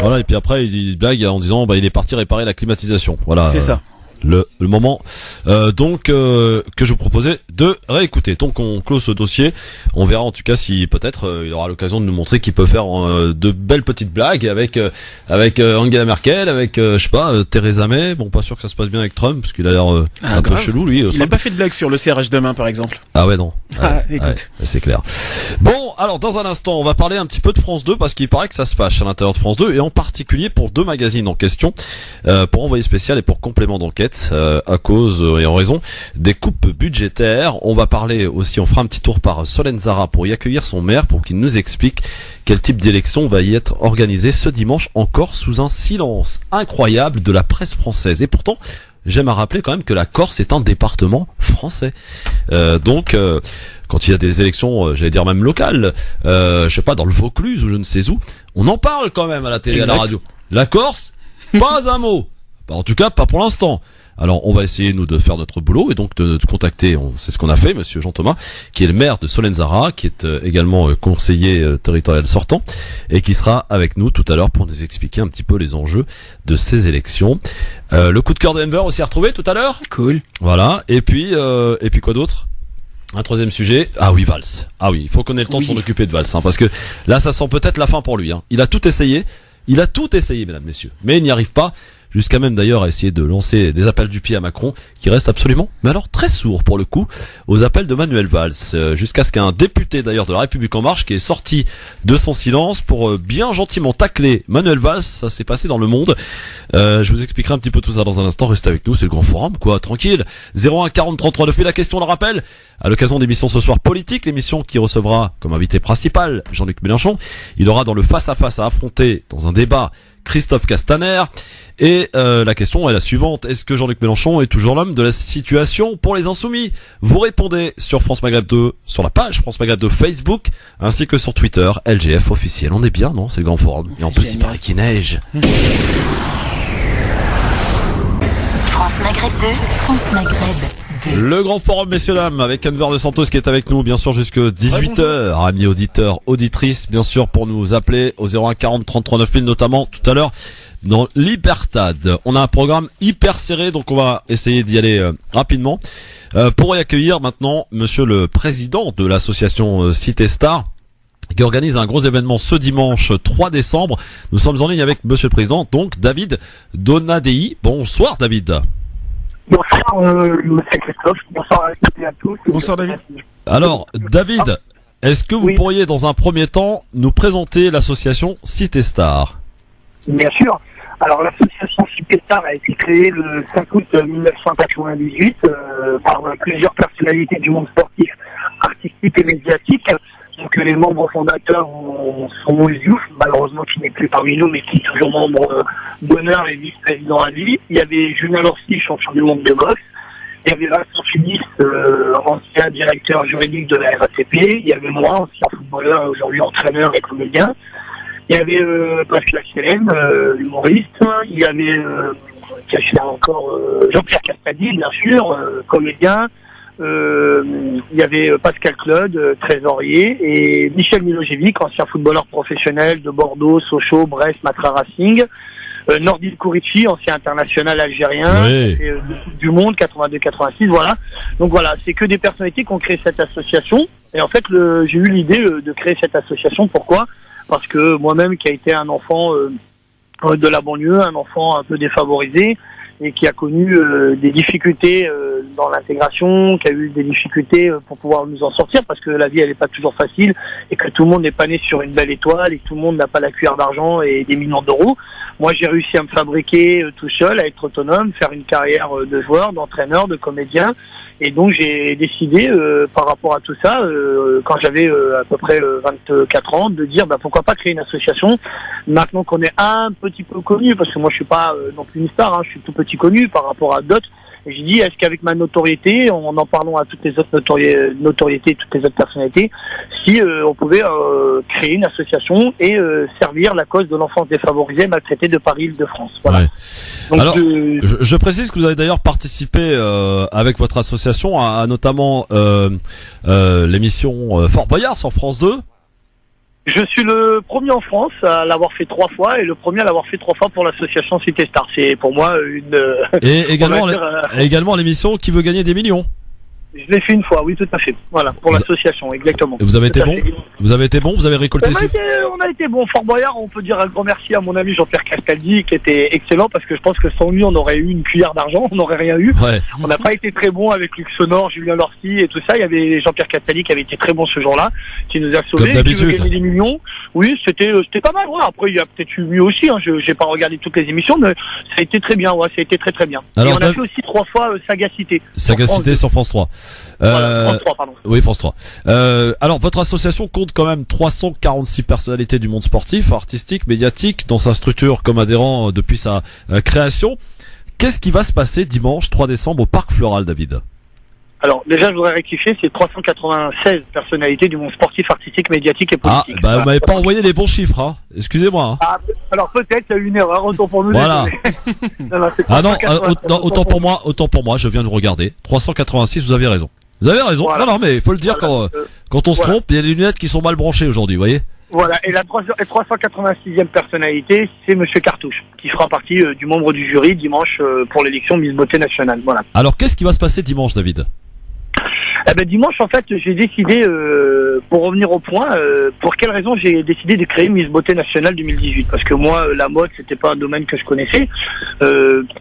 Voilà, et puis après il blague en disant il est parti réparer la climatisation. Voilà. C'est ça. Le moment donc que je vous proposais de réécouter. Donc on clôt ce dossier. On verra en tout cas si peut-être il aura l'occasion de nous montrer qu'il peut faire de belles petites blagues avec Angela Merkel, avec je sais pas Theresa May. Bon, pas sûr que ça se passe bien avec Trump parce qu'il a l'air un peu chelou lui. Il n'a pas fait de blague sur le serrage de main par exemple. Ah ouais non. Écoute. Ouais, c'est clair. Bon, alors dans un instant, on va parler un petit peu de France 2 parce qu'il paraît que ça se fâche à l'intérieur de France 2 et en particulier pour 2 magazines en question, pour Envoyé spécial et pour Complément d'enquête. À cause et en raison des coupes budgétaires. On va parler aussi, on fera un petit tour par Solène Zara pour y accueillir son maire pour qu'il nous explique quel type d'élection va y être organisé ce dimanche encore sous un silence incroyable de la presse française. Et pourtant, j'aime à rappeler quand même que la Corse est un département français. Donc, quand il y a des élections, j'allais dire même locales, je sais pas, dans le Vaucluse ou je ne sais où, on en parle quand même à la télé, à la radio. La Corse, pas un mot. En tout cas, pas pour l'instant. Alors, on va essayer, nous, de faire notre boulot et donc de contacter, c'est ce qu'on a fait, monsieur Jean Thomas, qui est le maire de Solène Zara, qui est également conseiller territorial sortant et qui sera avec nous tout à l'heure pour nous expliquer un petit peu les enjeux de ces élections. Le coup de cœur de Enver aussi à retrouver tout à l'heure. Cool. Voilà. Et puis quoi d'autre? Un troisième sujet. Ah oui, Valls. Ah oui, il faut qu'on ait le temps de s'en occuper de Valls, hein, parce que là, ça sent peut-être la fin pour lui, hein. Il a tout essayé, mesdames, messieurs. Mais il n'y arrive pas. jusqu'à même d'ailleurs essayer de lancer des appels du pied à Macron, qui reste absolument, mais alors très sourd pour le coup, aux appels de Manuel Valls, jusqu'à ce qu'un député d'ailleurs de la République En Marche qui est sorti de son silence pour bien gentiment tacler Manuel Valls. Ça s'est passé dans Le Monde. Je vous expliquerai un petit peu tout ça dans un instant. Restez avec nous, c'est le grand forum, quoi, tranquille. 01 40 33 9. La question, le rappel, à l'occasion d'émission ce soir politique, l'émission qui recevra comme invité principal Jean-Luc Mélenchon. Il aura dans le face-à-face à affronter dans un débat Christophe Castaner. Et la question est la suivante: est-ce que Jean-Luc Mélenchon est toujours l'homme de la situation pour les Insoumis? Vous répondez sur France Maghreb 2, sur la page France Maghreb 2 Facebook, ainsi que sur Twitter, LGF officiel. On est bien, non? C'est le grand forum. Et en plus, il paraît qu'il neige. France Maghreb 2, France Maghreb 2. Le grand forum, messieurs dames, avec Enver de Santos qui est avec nous, bien sûr, jusque 18h. Amis auditeurs, auditrices, bien sûr, pour nous appeler au 01 40 33 9000, notamment tout à l'heure dans l'Hyperstade. On a un programme hyper serré, donc on va essayer d'y aller rapidement. Pour y accueillir maintenant monsieur le président de l'association Cité Star, qui organise un gros événement ce dimanche 3 décembre. Nous sommes en ligne avec monsieur le président, donc David Donadei. Bonsoir David. Bonsoir monsieur Christophe, bonsoir à tous. Bonsoir David. Alors David, est-ce que vous pourriez dans un premier temps nous présenter l'association Cité Star? Bien sûr. Alors l'association Cité Star a été créée le 5 août 1998 par plusieurs personnalités du monde sportif, artistique et médiatique. Donc les membres fondateurs sont Maurice Diouf, malheureusement qui n'est plus parmi nous, mais qui est toujours membre d'honneur et vice-président à vie. Il y avait Julien Lorcy, champion du monde de boxe. Il y avait Vincent Finis, ancien directeur juridique de la RATP. Il y avait moi, ancien footballeur, aujourd'hui entraîneur et comédien. Il y avait Pascal Chelem, humoriste. Il y avait encore Jean-Pierre Castaldi, bien sûr, comédien. Il y avait Pascal Claude, trésorier, et Michel Milojevic, ancien footballeur professionnel de Bordeaux, Sochaux, Brest, Matra Racing. Nordil Kourichi, ancien international algérien, du monde 82-86, voilà. Donc voilà, c'est que des personnalités qui ont créé cette association. Et en fait, j'ai eu l'idée de créer cette association. Pourquoi? Parce que moi-même, qui a été un enfant de la banlieue, un enfant un peu défavorisé, et qui a connu des difficultés dans l'intégration, qui a eu des difficultés pour pouvoir nous en sortir, parce que la vie elle n'est pas toujours facile, et que tout le monde n'est pas né sur une belle étoile, et que tout le monde n'a pas la cuillère d'argent et des millions d'euros. Moi j'ai réussi à me fabriquer tout seul, à être autonome, faire une carrière de joueur, d'entraîneur, de comédien. Et donc j'ai décidé, par rapport à tout ça, quand j'avais à peu près 24 ans, de dire pourquoi pas créer une association, maintenant qu'on est un petit peu connu, parce que moi je suis pas non plus une star, je suis tout petit connu par rapport à d'autres. Et j'ai dit, est-ce qu'avec ma notoriété, en parlant à toutes les autres notoriétés, toutes les autres personnalités, si on pouvait créer une association et servir la cause de l'enfance défavorisée maltraitée de Paris-Île-de-France. Voilà. Ouais. Donc, alors, je précise que vous avez d'ailleurs participé avec votre association à notamment l'émission Fort Boyard sur France 2. Je suis le premier en France à l'avoir fait 3 fois et le premier à l'avoir fait 3 fois pour l'association Cité Star. C'est pour moi une... Et également l'émission Qui veut gagner des millions. Je l'ai fait une fois, oui, tout à fait. Voilà, pour l'association, exactement. Et vous avez été bon? Vous avez été bon? Vous avez récolté on a été bon. Fort Boyard, on peut dire un grand merci à mon ami Jean-Pierre Castaldi, qui était excellent, parce que je pense que sans lui, on aurait eu une cuillère d'argent, on n'aurait rien eu. Ouais. On n'a pas été très bon avec Luc Sonore, Julien Lorcy et tout ça. Il y avait Jean-Pierre Castaldi qui avait été très bon ce jour-là, qui nous a sauvés. Comme d'habitude. Qui veut gagner des millions. Oui, c'était pas mal. Ouais. Après, il y a peut-être eu mieux aussi. J'ai pas regardé toutes les émissions, mais ça a été très bien. Ouais, ça a été très très bien. Alors, et on a fait aussi 3 fois Sagacité. Sagacité sur France 3. France 3, pardon. Oui, France 3. Alors, votre association compte quand même 346 personnalités du monde sportif, artistique, médiatique, dans sa structure comme adhérent depuis sa création. Qu'est-ce qui va se passer dimanche 3 décembre au Parc Floral, David? Alors, déjà, je voudrais rectifier, c'est 396 personnalités du monde sportif, artistique, médiatique et politique. Ah, vous m'avez pas envoyé les bons chiffres, hein. Excusez-moi. Hein. Ah, alors peut-être, il y a eu une erreur, autant pour nous. Voilà. Autant pour moi, je viens de regarder. 386, vous avez raison. Vous avez raison. Voilà. Non, mais il faut le dire quand on se trompe, il y a des lunettes qui sont mal branchées aujourd'hui, vous voyez. Voilà, et la 386e personnalité, c'est Monsieur Cartouche, qui fera partie du membre du jury dimanche pour l'élection Miss Beauté Nationale. Voilà. Alors, qu'est-ce qui va se passer dimanche, David? Dimanche, en fait, j'ai décidé, pour revenir au point, pour quelle raison j'ai décidé de créer Miss Beauté Nationale 2018. Parce que moi, la mode, c'était pas un domaine que je connaissais.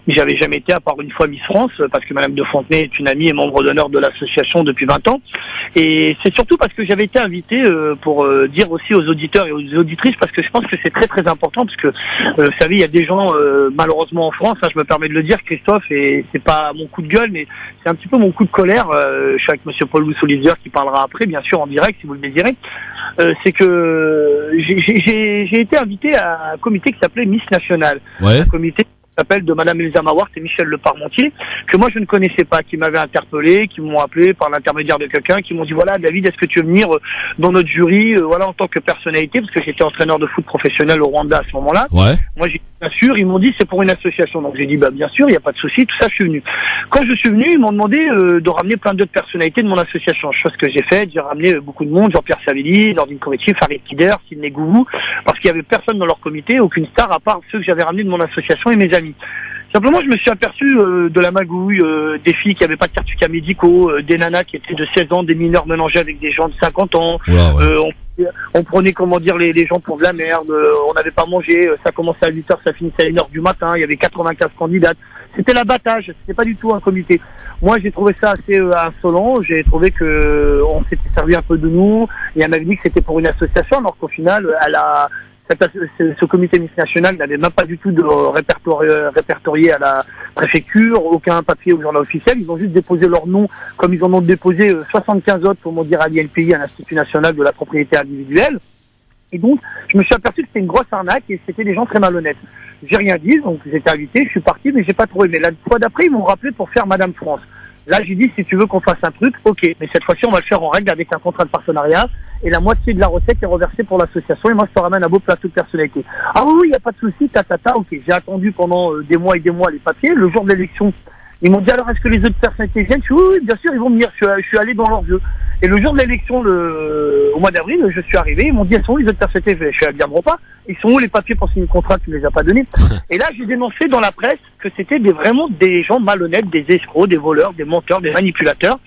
J'avais jamais été, à part une fois Miss France, parce que Madame de Fontenay est une amie et membre d'honneur de l'association depuis 20 ans. Et c'est surtout parce que j'avais été invité pour dire aussi aux auditeurs et aux auditrices, parce que je pense que c'est très très important, parce que vous savez, il y a des gens malheureusement en France, hein, je me permets de le dire, Christophe, et c'est pas mon coup de gueule, mais c'est un petit peu mon coup de colère. Je suis avec Monsieur Paul Louis-Olivier qui parlera après, bien sûr, en direct, si vous le désirez. C'est que j'ai été invité à un comité qui s'appelait Miss Nationale. Ouais. Un comité s'appelle de Madame Elsa Mawart et Michel Le Parmentier, que moi je ne connaissais pas, qui m'avaient interpellé, qui m'ont appelé par l'intermédiaire de quelqu'un, qui m'ont dit voilà David, est-ce que tu veux venir dans notre jury, voilà, en tant que personnalité, parce que j'étais entraîneur de foot professionnel au Rwanda à ce moment-là. Ouais. Moi j'ai dit bien sûr, ils m'ont dit c'est pour une association, donc j'ai dit bah bien sûr, il n'y a pas de souci, tout ça je suis venu. Quand je suis venu, ils m'ont demandé de ramener plein d'autres personnalités de mon association, chose que j'ai faite, j'ai ramené beaucoup de monde, Jean-Pierre Savelli, Nordine Kovacic, Farid Kider, Sidney Gouvou, parce qu'il y avait personne dans leur comité, aucune star à part ceux que j'avais ramenés de mon association et mes amis. Simplement, je me suis aperçu de la magouille, des filles qui n'avaient pas de certificats médicaux, des nanas qui étaient de 16 ans, des mineurs mélangés avec des gens de 50 ans. Ouais. On prenait, comment dire, les gens pour de la merde, on n'avait pas mangé, ça commençait à 8h, ça finissait à 1h du matin, il y avait 95 candidates. C'était l'abattage, c'était pas du tout un comité. Moi, j'ai trouvé ça assez insolent, j'ai trouvé que on s'était servi un peu de nous, et elle m'avait dit que c'était pour une association, alors qu'au final, ce comité Miss National n'avait même pas du tout de répertorié à la préfecture, aucun papier au journal officiel. Ils ont juste déposé leur nom, comme ils en ont déposé 75 autres, pour dire à l'INPI, à l'Institut National de la Propriété Individuelle. Et donc, je me suis aperçu que c'était une grosse arnaque et c'était des gens très malhonnêtes. J'ai rien dit, donc j'étais invité, je suis parti, mais j'ai pas trop aimé. La fois d'après, ils m'ont rappelé pour faire Madame France. Là, j'ai dit, si tu veux qu'on fasse un truc, ok. Mais cette fois-ci, on va le faire en règle avec un contrat de partenariat. Et la moitié de la recette est reversée pour l'association. Et moi, je te ramène un beau plateau de personnalité. Ah oui, il n'y a pas de souci, ok. J'ai attendu pendant des mois et des mois les papiers. Le jour de l'élection, ils m'ont dit, alors, est-ce que les autres personnalités viennent? Je suis, oui, bien sûr, ils vont venir. Je suis allé dans leur jeu. Et le jour de l'élection, au mois d'avril, je suis arrivé. Ils m'ont dit, elles sont où les autres personnalités? Je suis allé bien pas. Ils sont où les papiers pour signer le contrat? Tu ne les as pas donnés. Et là, j'ai dénoncé dans la presse que c'était vraiment des gens malhonnêtes, des escrocs, des voleurs, des menteurs, des manipulateurs.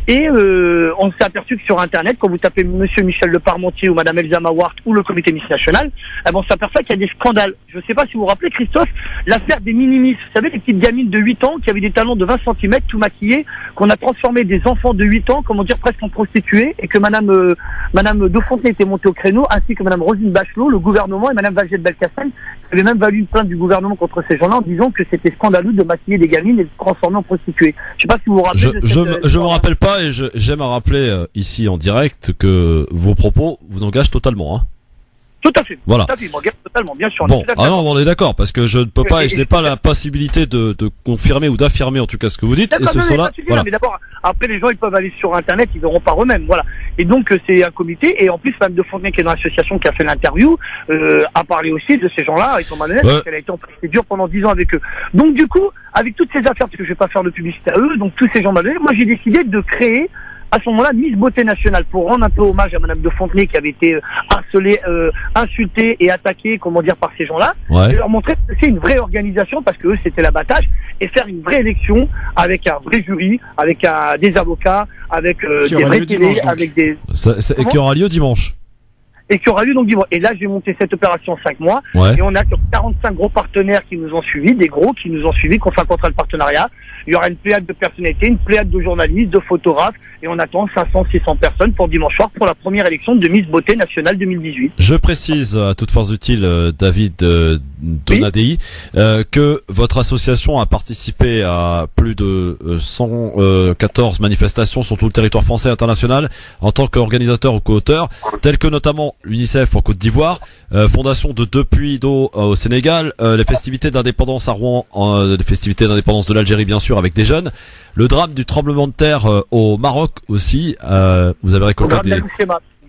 Et on s'est aperçu que sur Internet, quand vous tapez Monsieur Michel Le Parmentier ou Madame Elsa Mawart ou le comité Miss National, on s'aperçoit qu'il y a des scandales. Je ne sais pas si vous vous rappelez, Christophe, l'affaire des minimis. Vous savez, les petites gamines de 8 ans qui avaient des talons de 20 cm, tout maquillés, qu'on a transformé des enfants de 8 ans, comment dire, presque en prostituées, et que Madame de Fontenay était montée au créneau, ainsi que Madame Roselyne Bachelot, le gouvernement, et Madame Vagette Belkacem, qui avait même valu une plainte du gouvernement contre ces gens-là en disant que c'était scandaleux de maquiller des gamines et de transformer en prostituées. Je sais pas si vous vous rappelez. Je me rappelle pas et j'aime à rappeler ici en direct que vos propos vous engagent totalement, hein. Tout à fait. Voilà. Tout à fait, totalement, bien sûr. Bon, on est d'accord, parce que je ne peux pas et je n'ai pas la possibilité de confirmer ou d'affirmer en tout cas ce que vous dites. Et ce sont là. Voilà. Mais d'abord, après les gens ils peuvent aller sur Internet, ils verront par eux-mêmes, voilà. Et donc c'est un comité et en plus Madame de Fontenay qui est dans l'association qui a fait l'interview a parlé aussi de ces gens-là, ils sont malhonnêtes, parce qu'elle a été en procédure pendant 10 ans avec eux. Donc du coup, avec toutes ces affaires, parce que je vais pas faire de publicité à eux, donc tous ces gens malhonnêtes, moi j'ai décidé de créer à ce moment-là Miss Beauté Nationale pour rendre un peu hommage à Madame de Fontenay qui avait été harcelée, insultée et attaquée, comment dire, par ces gens-là, et leur montrer que c'est une vraie organisation parce que eux c'était l'abattage, et faire une vraie élection avec un vrai jury, avec des avocats, avec des vraies télés, avec des... Et qui aura lieu dimanche. Et qui aura lieu donc dimanche. Et là, j'ai monté cette opération en 5 mois. Et on a 45 gros partenaires qui nous ont suivis, des gros qui nous ont suivis, qu'on fait un contrat de partenariat. Il y aura une pléiade de personnalités, une pléiade de journalistes, de photographes, et on attend 500-600 personnes pour dimanche soir pour la première élection de Miss Beauté Nationale 2018. Je précise à toute force utile, David Donadei, que votre association a participé à plus de 114 manifestations sur tout le territoire français et international en tant qu'organisateur ou co-auteur, tels que notamment l'UNICEF en Côte d'Ivoire, fondation de 2 puits d'eau au Sénégal, les festivités d'indépendance à Rouen, les festivités d'indépendance de l'Algérie bien sûr avec des jeunes, le drame du tremblement de terre au Maroc aussi, vous avez récolté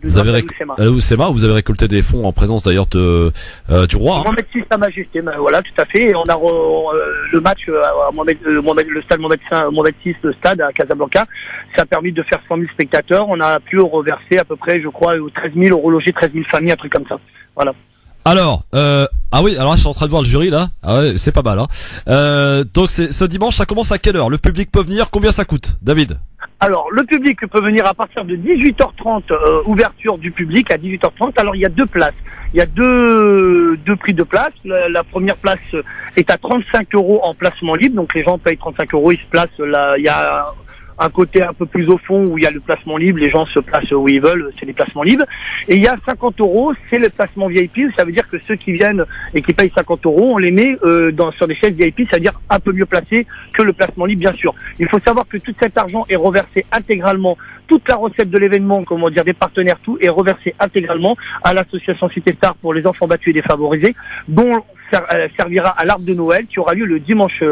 vous avez récolté des fonds en présence d'ailleurs du roi. Mohamed VI, Sa Majesté, voilà, tout à fait. Et on a le match à le stade Mohamed VI, le stade à Casablanca, ça a permis de faire 100 000 spectateurs. On a pu reverser à peu près, je crois, 13 000, reloger 13 000 familles, un truc comme ça. Voilà. Alors, alors je suis en train de voir le jury là. Ah ouais, c'est pas mal, hein. Donc c'est ce dimanche, ça commence à quelle heure? Le public peut venir, combien ça coûte, David? Alors, le public peut venir à partir de 18h30, ouverture du public à 18h30. Alors, il y a 2 places. Il y a deux prix de place. La première place est à 35 € en placement libre. Donc, les gens payent 35 €, ils se placent là. Il y a un côté un peu plus au fond où il y a le placement libre, les gens se placent où ils veulent, c'est les placements libres. Et il y a 50 €, c'est le placement VIP, ça veut dire que ceux qui viennent et qui payent 50 €, on les met sur des chaises VIP, c'est-à-dire un peu mieux placés que le placement libre, bien sûr. Il faut savoir que tout cet argent est reversé intégralement, toute la recette de l'événement, comment dire, des partenaires, tout est reversé intégralement à l'association Cité Star pour les enfants battus et défavorisés, dont servira à l'Arbre de Noël qui aura lieu le dimanche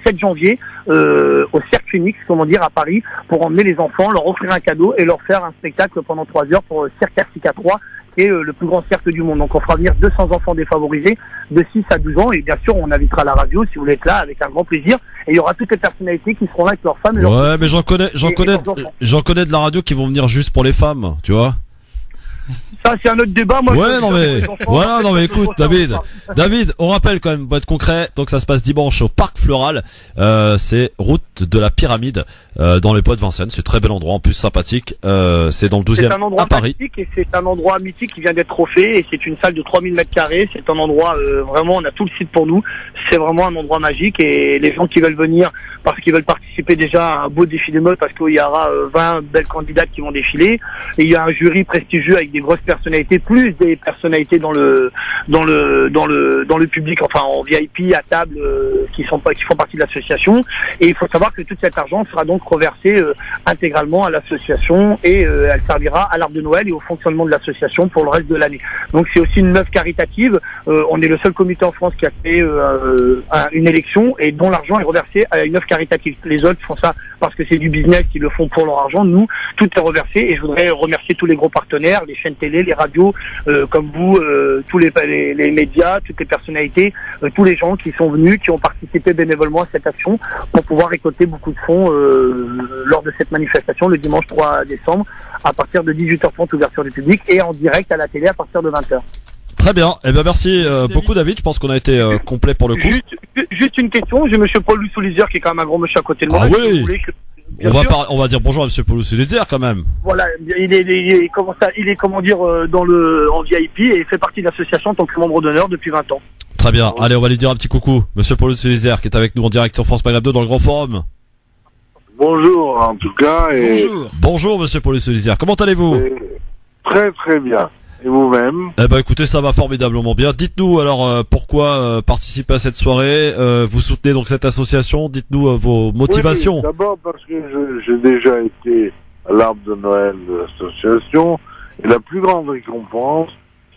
7 janvier au Cirque Phoenix, comment dire, à Paris, pour emmener les enfants, leur offrir un cadeau et leur faire un spectacle pendant 3 heures pour Cirque Arctica 3, qui est le plus grand cirque du monde. Donc on fera venir 200 enfants défavorisés de 6 à 12 ans et bien sûr on invitera la radio si vous voulez être là avec un grand plaisir, et il y aura toutes les personnalités qui seront là avec leurs femmes et leurs Ouais, mais j'en connais de la radio qui vont venir juste pour les femmes, tu vois. Ça, c'est un autre débat. Moi, non mais écoute, David, on rappelle quand même, pour être concret, donc ça se passe dimanche au Parc Floral, c'est route de la Pyramide, dans les Bois de Vincennes, c'est un très bel endroit, en plus sympathique, c'est dans le 12e à Paris. Et c'est un endroit mythique qui vient d'être refait, et c'est une salle de 3000 m², c'est un endroit, vraiment, on a tout le site pour nous, c'est vraiment un endroit magique, et les gens qui veulent venir, parce qu'ils veulent participer déjà à un beau défi de mode, parce qu'il y aura 20 belles candidates qui vont défiler, et il y a un jury prestigieux avec des grosses personnalités, plus des personnalités dans le public, enfin en VIP à table, qui font partie de l'association. Et il faut savoir que tout cet argent sera donc reversé intégralement à l'association, et elle servira à l'Arbre de Noël et au fonctionnement de l'association pour le reste de l'année. Donc c'est aussi une œuvre caritative. On est le seul comité en France qui a fait une élection et dont l'argent est reversé à une œuvre caritative. Les autres font ça parce que c'est du business, ils le font pour leur argent. Nous, tout est reversé, et je voudrais remercier tous les gros partenaires, les chaînes télé, les radios, comme vous, tous les médias, toutes les personnalités, tous les gens qui sont venus, qui ont participé bénévolement à cette action pour pouvoir récolter beaucoup de fonds lors de cette manifestation le dimanche 3 décembre à partir de 18h30 ouverture du public, et en direct à la télé à partir de 20h. Très bien, eh bien merci beaucoup David, je pense qu'on a été complet pour le coup. Juste une question, j'ai monsieur Paul Louis-Soulizer qui est quand même un grand monsieur à côté de moi. Ah oui. On va dire bonjour à monsieur Paul Louis-Soulizer quand même. Voilà, il est en VIP, et il fait partie de l'association en tant que membre d'honneur depuis 20 ans. Très bien, allez, on va lui dire un petit coucou, monsieur Paul Louis-Soulizer qui est avec nous en direct sur France Maghreb 2 dans le Grand Forum. Bonjour en tout cas. Bonjour monsieur Paul Louis-Soulizer, comment allez-vous? Très très bien. Et vous-même? Eh ben écoutez, ça va formidablement bien. Dites-nous alors pourquoi participer à cette soirée, vous soutenez donc cette association, dites-nous vos motivations. Oui, d'abord parce que j'ai déjà été à l'Arbre de Noël de l'association, et la plus grande récompense,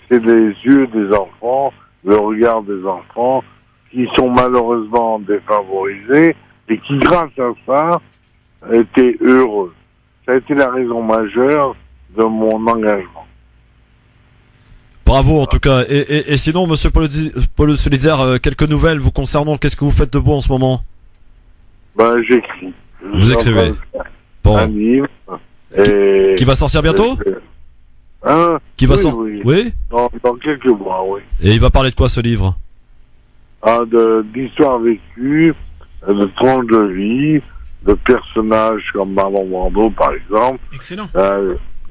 c'est les yeux des enfants, le regard des enfants qui sont malheureusement défavorisés et qui grâce à ça étaient heureux. Ça a été la raison majeure de mon engagement. Bravo en tout cas. Et sinon, monsieur Paul Louis-Soulizer, quelques nouvelles vous concernant. Qu'est-ce que vous faites de beau en ce moment? J'écris. Vous écrivez. Bon. Un livre. Qui va sortir bientôt? Qui va sortir? Oui. Dans quelques mois, oui. Et il va parler de quoi ce livre? D'histoires vécues, de tranches de vie, de personnages comme Marlon Brando par exemple. Excellent.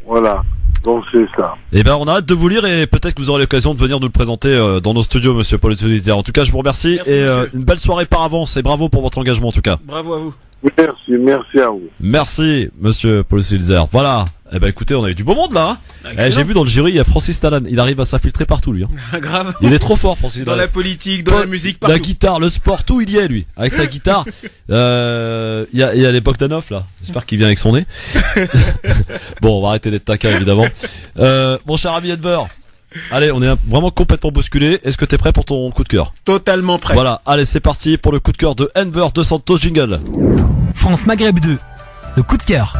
Voilà. Donc c'est ça. Eh ben on a hâte de vous lire, et peut-être que vous aurez l'occasion de venir nous le présenter dans nos studios, monsieur Paul Louis-Soulizer. En tout cas, je vous remercie. Merci, et une belle soirée par avance, et bravo pour votre engagement en tout cas. Bravo à vous. Merci à vous. Merci monsieur Paul Louis-Soulizer. Voilà. Eh ben écoutez, on a eu du beau monde là. J'ai vu dans le jury, il y a Francis Tallan. Il arrive à s'infiltrer partout lui. Grave. Il est trop fort, Francis Tallan. Dans la politique, dans la musique, partout. La guitare, le sport, tout il y est lui. Avec sa guitare. Il y a les Bogdanov là. J'espère qu'il vient avec son nez. Bon, on va arrêter d'être taquin évidemment. Mon cher ami Edver. Allez, on est vraiment complètement bousculé. Est-ce que t'es prêt pour ton coup de cœur? Totalement prêt. Voilà, allez, c'est parti pour le coup de cœur de Enver de Santos Jingle. France Maghreb 2, le coup de cœur.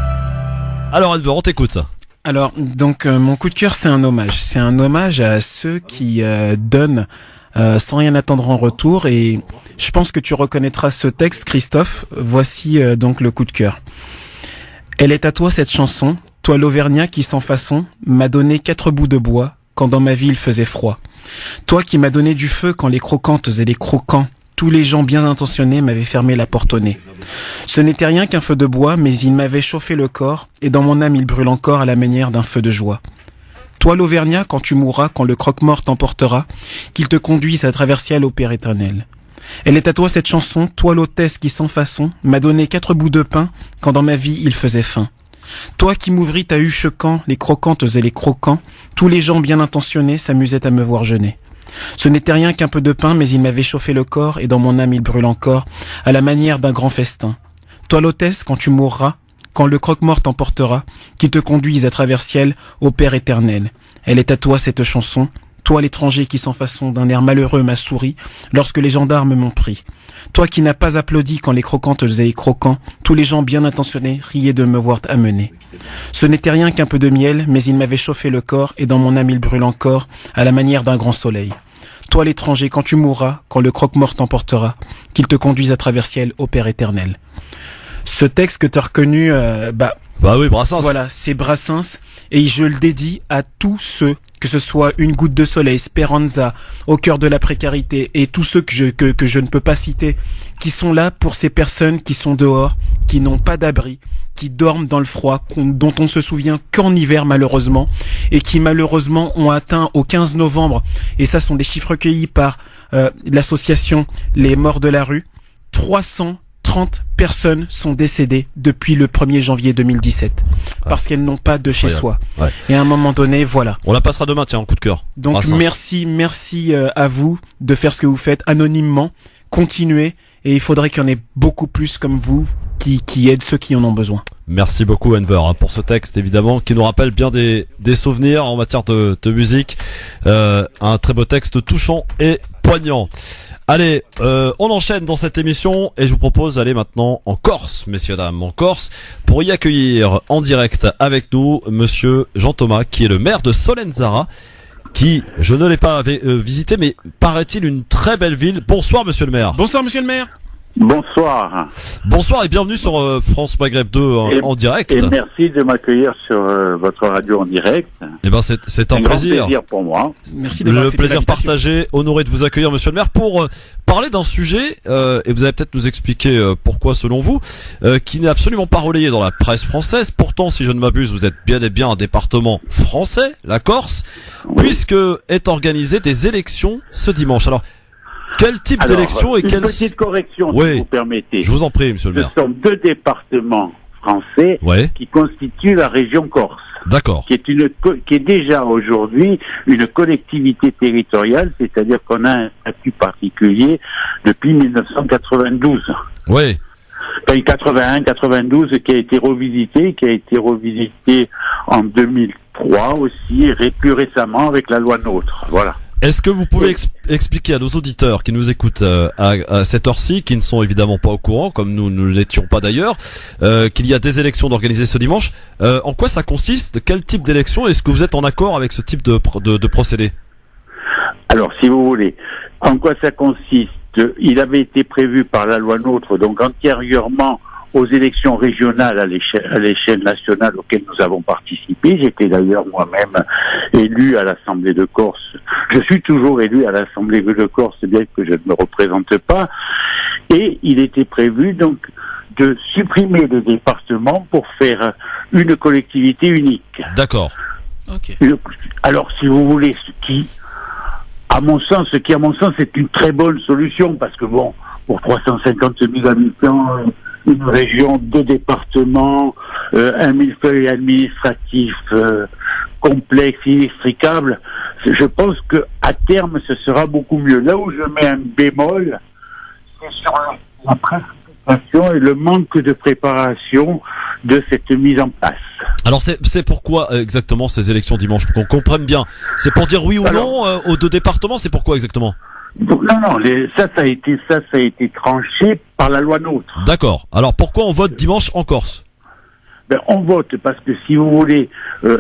Alors Enver, on t'écoute. Alors, donc mon coup de cœur, c'est un hommage. C'est un hommage à ceux qui donnent sans rien attendre en retour. Et je pense que tu reconnaîtras ce texte, Christophe. Voici donc le coup de cœur. Elle est à toi cette chanson, toi l'Auvergnat qui sans façon m'a donné 4 bouts de bois quand dans ma vie il faisait froid. Toi qui m'as donné du feu quand les croquantes et les croquants tous les gens bien intentionnés m'avaient fermé la porte au nez. Ce n'était rien qu'un feu de bois, mais il m'avait chauffé le corps, et dans mon âme il brûle encore à la manière d'un feu de joie. Toi l'Auvergnat, quand tu mourras, quand le croque-mort t'emportera, qu'il te conduise à travers ciel au Père éternel. Elle est à toi cette chanson, toi l'hôtesse qui sans façon m'a donné 4 bouts de pain quand dans ma vie il faisait faim. Toi qui m'ouvris ta huche quand, les croquantes et les croquants, tous les gens bien intentionnés s'amusaient à me voir jeûner. Ce n'était rien qu'un peu de pain, mais il m'avait chauffé le corps et dans mon âme il brûle encore, à la manière d'un grand festin. Toi l'hôtesse, quand tu mourras, quand le croque-mort t'emportera, qui te conduise à travers ciel au Père éternel. Elle est à toi cette chanson, toi l'étranger qui sans façon d'un air malheureux m'a souri lorsque les gendarmes m'ont pris. Toi qui n'as pas applaudi quand les croquantes et les croquants, tous les gens bien intentionnés riaient de me voir amener. Ce n'était rien qu'un peu de miel, mais il m'avait chauffé le corps et dans mon âme il brûle encore, à la manière d'un grand soleil. Toi l'étranger, quand tu mourras, quand le croque-mort t'emportera, qu'il te conduise à travers ciel au Père éternel. Ce texte que tu as reconnu, Bah oui, Brassens. Voilà, c'est Brassens, et je le dédie à tous ceux, que ce soit Une goutte de soleil, Speranza, Au cœur de la précarité, et tous ceux que je ne peux pas citer, qui sont là pour ces personnes qui sont dehors, qui n'ont pas d'abri, qui dorment dans le froid, dont on se souvient qu'en hiver malheureusement, et qui malheureusement ont atteint au 15 novembre, et ça sont des chiffres recueillis par l'association Les Morts de la Rue, 330 personnes sont décédées depuis le 1er janvier 2017 parce qu'elles n'ont pas de chez soi. Ouais. Et à un moment donné, voilà. On la passera demain, tiens, en coup de cœur. Donc Brassens. merci à vous de faire ce que vous faites anonymement. Continuez, et il faudrait qu'il y en ait beaucoup plus comme vous qui aident ceux qui en ont besoin. Merci beaucoup Enver pour ce texte évidemment qui nous rappelle bien des souvenirs en matière de musique. Un très beau texte touchant et poignant. Allez, on enchaîne dans cette émission et je vous propose d'aller maintenant en Corse, messieurs dames, en Corse, pour y accueillir en direct avec nous monsieur Jean Thomas qui est le maire de Solenzara, qui, je ne l'ai pas visité, mais paraît-il une très belle ville. Bonsoir monsieur le maire. Bonsoir monsieur le maire. Bonsoir. Bonsoir et bienvenue sur France Maghreb 2 en direct. Et merci de m'accueillir sur votre radio en direct. Eh ben c'est un plaisir. Grand plaisir pour moi. Merci le plaisir partagé, honoré de vous accueillir monsieur le maire pour parler d'un sujet et vous allez peut-être nous expliquer pourquoi selon vous qui n'est absolument pas relayé dans la presse française. Pourtant si je ne m'abuse, vous êtes bien et bien un département français, la Corse, puisque est organisé des élections ce dimanche. Alors quel type d'élection et une petite correction, si vous permettez. Je vous en prie, monsieur le maire. Ce sont 2 départements français qui constituent la région Corse. D'accord. Qui est déjà aujourd'hui une collectivité territoriale, c'est-à-dire qu'on a un statut particulier depuis 1992. Oui. 81-92 qui a été revisité en 2003 aussi, et plus récemment avec la loi NOTRe. Voilà. Est-ce que vous pouvez expliquer à nos auditeurs qui nous écoutent à cette heure-ci, qui ne sont évidemment pas au courant, comme nous ne l'étions pas d'ailleurs, qu'il y a des élections d'organiser ce dimanche, en quoi ça consiste? Quel type d'élection? Est-ce que vous êtes en accord avec ce type de procédé? Alors, si vous voulez, en quoi ça consiste? Il avait été prévu par la loi NOTRe, donc antérieurement aux élections régionales à l'échelle nationale auxquelles nous avons participé. J'étais d'ailleurs moi-même élu à l'Assemblée de Corse. Je suis toujours élu à l'Assemblée de Corse, bien que je ne me représente pas. Et il était prévu donc de supprimer le département pour faire une collectivité unique. D'accord. Okay. Alors, si vous voulez, ce qui, à mon sens, est une très bonne solution, parce que bon, pour 350 000 habitants, une région, 2 départements, un millefeuille administratif complexe, inextricable, je pense que à terme ce sera beaucoup mieux. Là où je mets un bémol, c'est sur la précipitation et le manque de préparation de cette mise en place. Alors c'est pourquoi exactement ces élections dimanche, pour qu'on comprenne bien? C'est pour dire oui ou non aux 2 départements? C'est pourquoi exactement? Non, ça a été tranché par la loi NOTRe. D'accord. Alors pourquoi on vote dimanche en Corse? On vote parce que, si vous voulez, on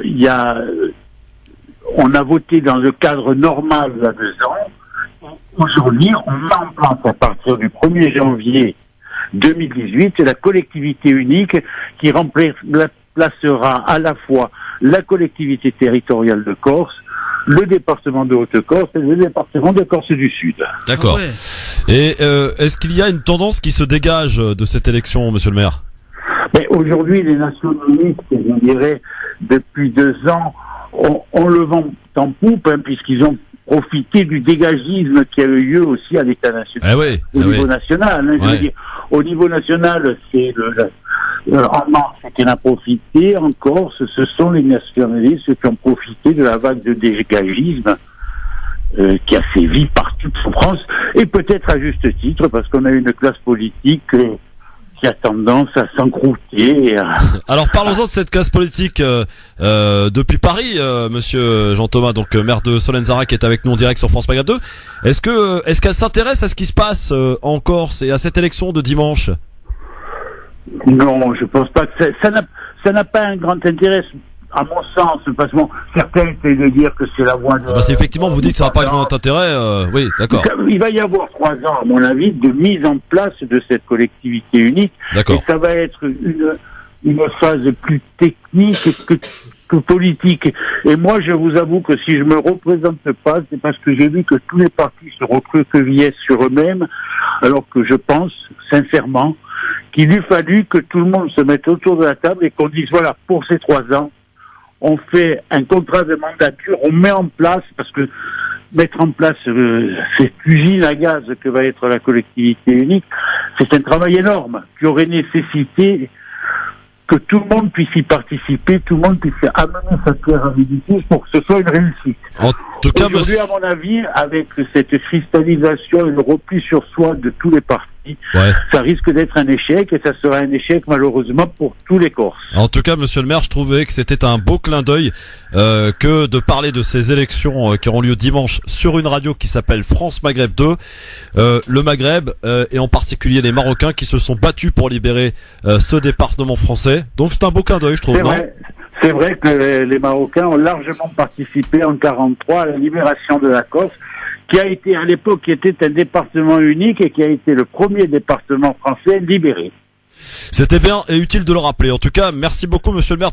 a voté dans le cadre normal il y a 2 ans. Aujourd'hui, on met en place à partir du 1er janvier 2018 la collectivité unique qui remplacera à la fois la collectivité territoriale de Corse, le département de Haute-Corse et le département de Corse du Sud. D'accord. Et est-ce qu'il y a une tendance qui se dégage de cette élection, monsieur le maire? Mais aujourd'hui, les Nations Unies, je dirais, depuis 2 ans, on le vent en poupe, hein, puisqu'ils ont profité du dégagisme qui a eu lieu aussi à l'État national, au niveau national. Hein, je veux dire, au niveau national, c'est en mars, qui en a profité. En Corse, ce sont les nationalistes qui ont profité de la vague de dégagisme qui a sévi partout en France, et peut-être à juste titre, parce qu'on a une classe politique qui a tendance à s'encrouter. Alors parlons-en de cette classe politique depuis Paris, monsieur Jean-Thomas, donc maire de Solenzara, qui est avec nous en direct sur France Maghreb 2. Est-ce qu'elle s'intéresse à ce qui se passe en Corse et à cette élection de dimanche? Non, je pense pas que ça n'a pas un grand intérêt, à mon sens, parce que certains essayent de dire que c'est la voie de... Parce qu'effectivement, vous dites que ça n'a pas grand intérêt, oui, d'accord. Il va y avoir 3 ans, à mon avis, de mise en place de cette collectivité unique. D'accord. Et ça va être une phase plus technique que politique. Et moi, je vous avoue que si je me représente pas, c'est parce que j'ai vu que tous les partis se recroquevillaient sur eux-mêmes, alors que je pense, sincèrement, qu'il eût fallu que tout le monde se mette autour de la table et qu'on dise, voilà, pour ces 3 ans, on fait un contrat de mandature, on met en place, parce que mettre en place cette usine à gaz que va être la collectivité unique, c'est un travail énorme qui aurait nécessité que tout le monde puisse y participer, tout le monde puisse amener sa pierre à l'édifice pour que ce soit une réussite. En tout cas, aujourd'hui, à mon avis, avec cette cristallisation et le repli sur soi de tous les partis, ça risque d'être un échec, et ça sera un échec malheureusement pour tous les Corses. En tout cas, monsieur le maire, je trouvais que c'était un beau clin d'œil que de parler de ces élections qui auront lieu dimanche sur une radio qui s'appelle France Maghreb 2. Le Maghreb et en particulier les Marocains qui se sont battus pour libérer ce département français. Donc c'est un beau clin d'œil, je trouve. C'est vrai que les Marocains ont largement participé en 1943 à la libération de la Corse, qui a été à l'époque un département unique et qui a été le premier département français libéré. C'était bien et utile de le rappeler. En tout cas, merci beaucoup, monsieur le maire,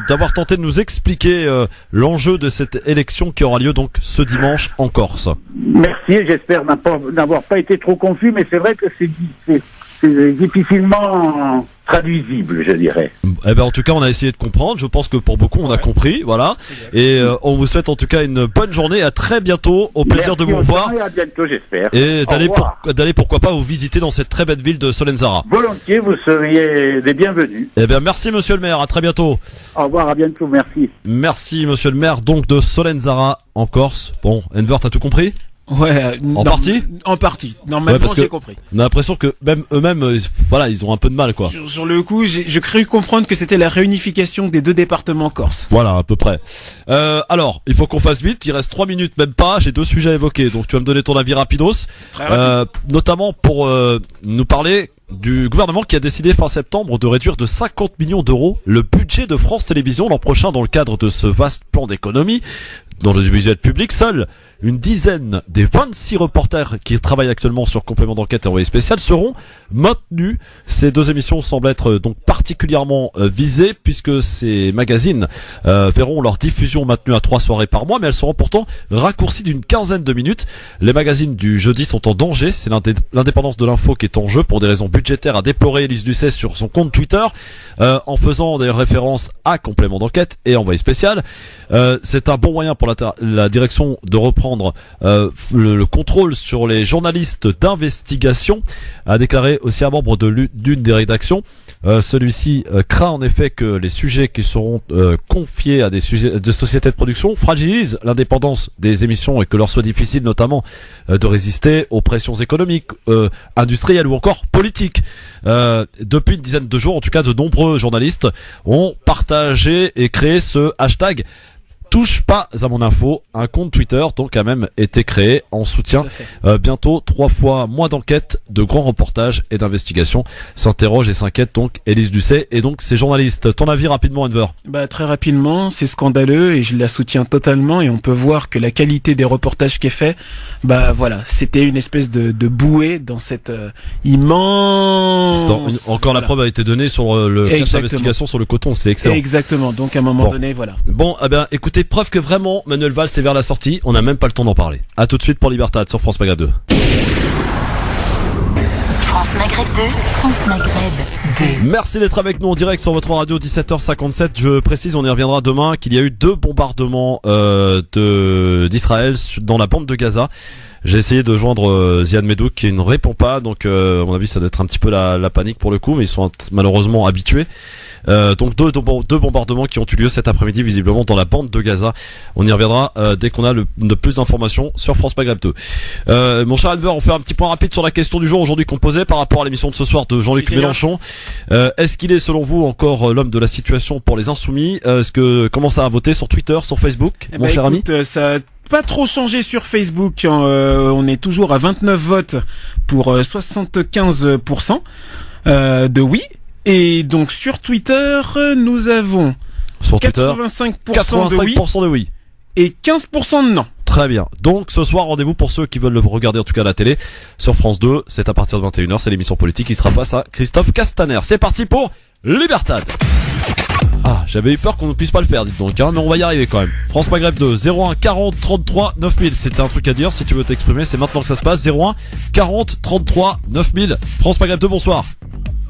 d'avoir tenté de nous expliquer l'enjeu de cette élection qui aura lieu donc ce dimanche en Corse. Merci, j'espère n'avoir pas été trop confus, mais c'est vrai que c'est difficilement traduisible, je dirais. Eh ben, en tout cas, on a essayé de comprendre. Je pense que pour beaucoup, on a compris. Voilà. Et on vous souhaite en tout cas une bonne journée. À très bientôt. Au plaisir de vous revoir. Et à bientôt, j'espère. Et d'aller pourquoi pas vous visiter dans cette très belle ville de Solenzara. Volontiers, vous seriez les bienvenus. Eh bien, merci, monsieur le maire. À très bientôt. Au revoir, à bientôt. Merci. Merci, monsieur le maire, donc de Solenzara en Corse. Bon, Enver, t'as tout compris? Ouais, en partie. Normalement, j'ai compris. On a l'impression que même eux-mêmes, voilà, ils ont un peu de mal, quoi. Sur le coup, je cru comprendre que c'était la réunification des 2 départements corse. Voilà, à peu près. Alors, il faut qu'on fasse vite. Il reste 3 minutes, même pas. J'ai 2 sujets à évoquer. Donc, tu vas me donner ton avis rapidos. Notamment pour nous parler du gouvernement qui a décidé fin septembre de réduire de 50 millions d'euros le budget de France Télévisions l'an prochain dans le cadre de ce vaste plan d'économie. Dans l'audiovisuel public, seule une dizaine des 26 reporters qui travaillent actuellement sur Complément d'enquête et Envoyé spécial seront maintenus. Ces 2 émissions semblent être donc particulièrement visées puisque ces magazines verront leur diffusion maintenue à 3 soirées par mois, mais elles seront pourtant raccourcies d'une quinzaine de minutes. Les magazines du jeudi sont en danger. C'est l'indépendance de l'info qui est en jeu pour des raisons budgétaires, a déploré Élise Lucet sur son compte Twitter, en faisant des références à Complément d'enquête et Envoyé spécial. C'est un bon moyen pour la direction de reprendre le contrôle sur les journalistes d'investigation, a déclaré aussi un membre d'une des rédactions. Celui-ci craint en effet que les sujets qui seront confiés à des sujets de sociétés de production fragilisent l'indépendance des émissions et que leur soit difficile notamment de résister aux pressions économiques, industrielles ou encore politiques. Depuis une dizaine de jours, en tout cas, de nombreux journalistes ont partagé et créé ce hashtag touche pas à mon info. Un compte Twitter donc a même été créé en soutien. Bientôt 3 fois moins d'enquêtes, de grands reportages et d'investigations. S'interroge et s'inquiète donc Élise Lucet et donc ces journalistes. Ton avis rapidement, Enver? Très rapidement, c'est scandaleux et je la soutiens totalement, et on peut voir que la qualité des reportages qui est fait, voilà, c'était une espèce de bouée dans cette immense... Encore la preuve a été donnée sur le cache d'investigation sur le coton, c'est excellent. Exactement, donc à un moment donné, voilà. Bon, eh bien, écoutez, preuve que vraiment Manuel Valls est vers la sortie, on n'a même pas le temps d'en parler. À tout de suite pour Libertad sur France Maghreb 2. France Maghreb 2, France Maghreb 2. Merci d'être avec nous en direct sur votre radio 17h57. Je précise, on y reviendra demain, qu'il y a eu 2 bombardements d'Israël dans la bande de Gaza. J'ai essayé de joindre Ziad Medouk qui ne répond pas, donc à mon avis ça doit être un petit peu la panique pour le coup, mais ils sont malheureusement habitués. Donc deux bombardements qui ont eu lieu cet après-midi visiblement dans la bande de Gaza. On y reviendra dès qu'on a de plus d'informations sur France Maghreb 2. Mon cher Enver, on fait un petit point rapide sur la question du jour aujourd'hui qu'on posait par rapport à l'émission de ce soir de Jean-Luc Mélenchon. Est-ce qu'il est selon vous encore l'homme de la situation pour les insoumis? Comment ça a voté sur Twitter, sur Facebook, mon cher ami? Ça pas trop changé sur Facebook, on est toujours à 29 votes pour 75% de oui. Et donc sur Twitter, nous avons sur Twitter, 85% de oui et 15% de non. Très bien. Donc ce soir, rendez-vous pour ceux qui veulent le regarder en tout cas à la télé sur France 2. C'est à partir de 21h, c'est l'émission politique qui sera face à Christophe Castaner. C'est parti pour Libertad. Ah, j'avais eu peur qu'on ne puisse pas le faire, dites donc, hein, mais on va y arriver quand même. France Maghreb 2, 01 40 33 9000. C'était un truc à dire, si tu veux t'exprimer, c'est maintenant que ça se passe. 01 40 33 9000. France Maghreb 2, bonsoir.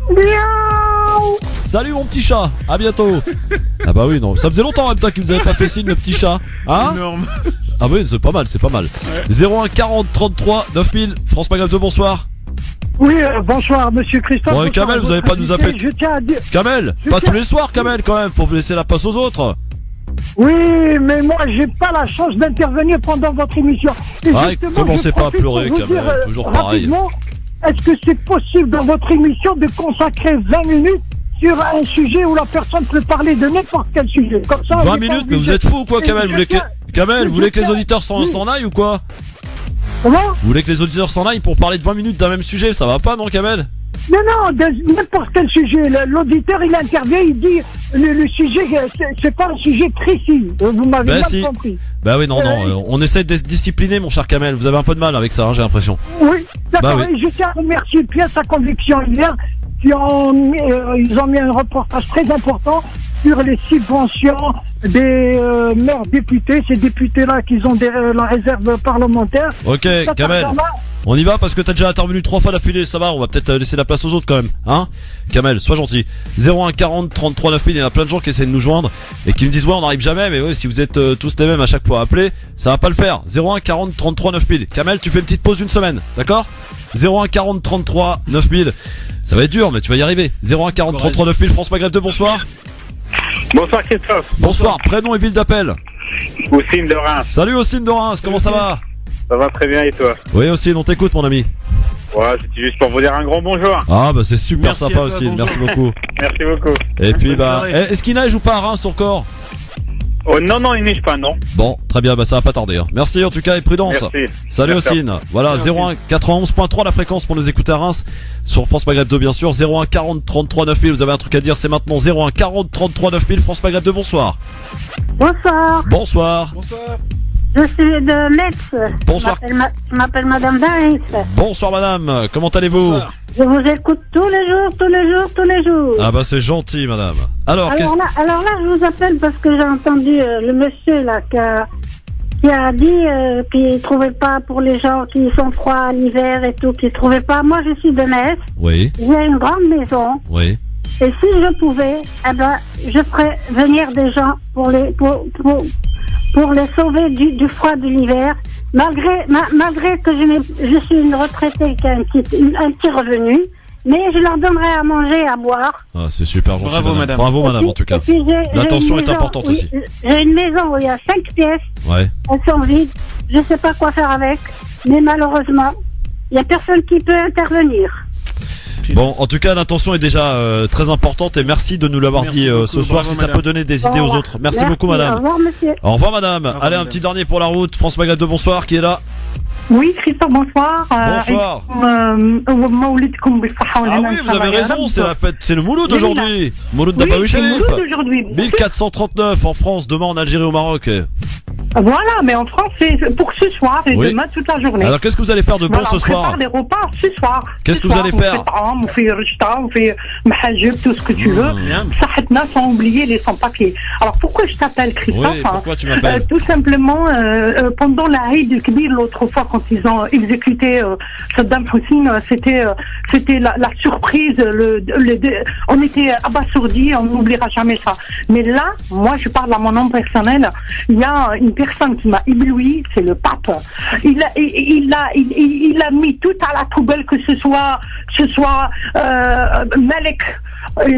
Miaou. Salut mon petit chat, à bientôt. Ah bah oui, non, ça faisait longtemps en même temps qu'il vous avait pas fait signe le petit chat. Hein? Énorme. Ah oui, c'est pas mal, c'est pas mal. Ouais. 01 40 33 9000. France Maghreb 2, bonsoir. Oui, bonsoir monsieur Christophe. Bon, Kamel, vous avez pas nous appeler. Je tiens à dire... Kamel, pas tous les soirs Kamel quand même, faut laisser la place aux autres. Oui, mais moi j'ai pas la chance d'intervenir pendant votre émission. Et commencez pas à pleurer Kamel, toujours pareil. Est-ce que c'est possible dans votre émission de consacrer 20 minutes sur un sujet où la personne peut parler de n'importe quel sujet comme ça? 20 minutes, mais vous êtes fou ou quoi Kamel? Vous voulez que les auditeurs s'en aillent ou quoi? Comment? Vous voulez que les auditeurs s'en aillent pour parler de 20 minutes d'un même sujet? Ça va pas non Kamel? Non, n'importe quel sujet. L'auditeur il intervient, il dit le sujet, c'est pas un sujet précis. Vous m'avez mal compris. Bah oui, non, on essaie de discipliner mon cher Kamel. Vous avez un peu de mal avec ça, hein, j'ai l'impression. Oui, d'accord. Bah oui. Je tiens à remercier Pierre sa conviction hier. Ils ont mis un reportage très important sur les subventions des maires députés, ces députés-là qui ont la réserve parlementaire. Ok, Kamel, on y va parce que t'as déjà intervenu 3 fois d'affilée, ça va, on va peut-être laisser la place aux autres quand même, hein? Kamel, sois gentil. 01 40 33 9000, il y en a plein de gens qui essaient de nous joindre et qui me disent ouais on n'arrive jamais, mais ouais si vous êtes tous les mêmes à chaque fois à appeler, ça va pas le faire. 01 40 33 9000. Kamel, tu fais une petite pause d'une semaine, d'accord? 01 40 33 9000. Ça va être dur mais tu vas y arriver. 01 40 33 9000, France Maghreb 2, bonsoir. Bonsoir Christophe. Bonsoir, prénom et ville d'appel. Oussine de Reims. Salut Oussine de Reims, comment ça va? Ça va très bien et toi? Oui Oussine, on t'écoute mon ami. Ouais, c'était juste pour vous dire un grand bonjour. Ah bah c'est super sympa Oussine, merci beaucoup. Merci beaucoup. Et puis est-ce qu'il neige ou pas à Reims encore? Oh non, il neige pas, non. Bon, très bien, bah ça va pas tarder. Hein. Merci en tout cas et prudence. Merci. Salut Oussine. Voilà, 01 91.3 la fréquence pour nous écouter à Reims. Sur France Maghreb 2 bien sûr. 01 40 33 9000, vous avez un truc à dire, c'est maintenant 01 40 33 9000, France Maghreb 2, bonsoir. Bonsoir. Bonsoir. Bonsoir. Je suis de Metz. Bonsoir. Je m'appelle Madame Daris. Bonsoir Madame, comment allez-vous? Bonsoir. Je vous écoute tous les jours. Ah bah c'est gentil Madame. Alors là, je vous appelle parce que j'ai entendu le monsieur là qui a dit qu'il trouvait pas pour les gens qui sont froids l'hiver et tout, qu'il trouvait pas. Moi je suis de Metz. Oui. J'ai une grande maison. Oui. Et si je pouvais, je ferais venir des gens pour les sauver du froid de l'hiver, malgré que je suis une retraitée qui a un petit revenu, mais je leur donnerai à manger, à boire. Ah, c'est super gentil. Bravo madame. Bravo madame en tout cas. L'attention est importante aussi. J'ai une maison où il y a 5 pièces. Ouais. Elles sont vides. Je sais pas quoi faire avec, mais malheureusement, il y a personne qui peut intervenir. Bon, en tout cas, l'intention est déjà très importante et merci de nous l'avoir dit ce soir. Si ça peut donner des idées aux autres. Merci beaucoup, madame. Au revoir, monsieur. Au revoir, madame. Allez, un petit dernier pour la route. France Maghreb 2, bonsoir. Qui est là? Oui, Christophe, bonsoir. Bonsoir. Ah oui, vous avez raison, c'est la fête, c'est le Mouloud aujourd'hui. Mouloud d'Abaoui Sharif. 1439 en France, demain en Algérie, au Maroc. Voilà, mais en France, c'est pour ce soir et demain toute la journée. Alors, qu'est-ce que vous allez faire de bon ce soir? On prépare des repas ce soir. Qu'est-ce que vous allez faire? On fait rishta, on fait mahajib, tout ce que tu veux. Sahatna, sans oublier les sans-papiers. Alors, pourquoi je t'appelle Christophe? Oui, pourquoi tu m'appelles? Tout simplement, pendant la Eid el-Kbir, l'autre fois, quand ils ont exécuté Saddam Hussein, c'était c'était la surprise, on était abasourdis, on n'oubliera jamais ça. Mais là, moi, je parle à mon nom personnel. Il y a une personne qui m'a ébloui, c'est le pape. Il a mis tout à la poubelle, que ce soit Malek.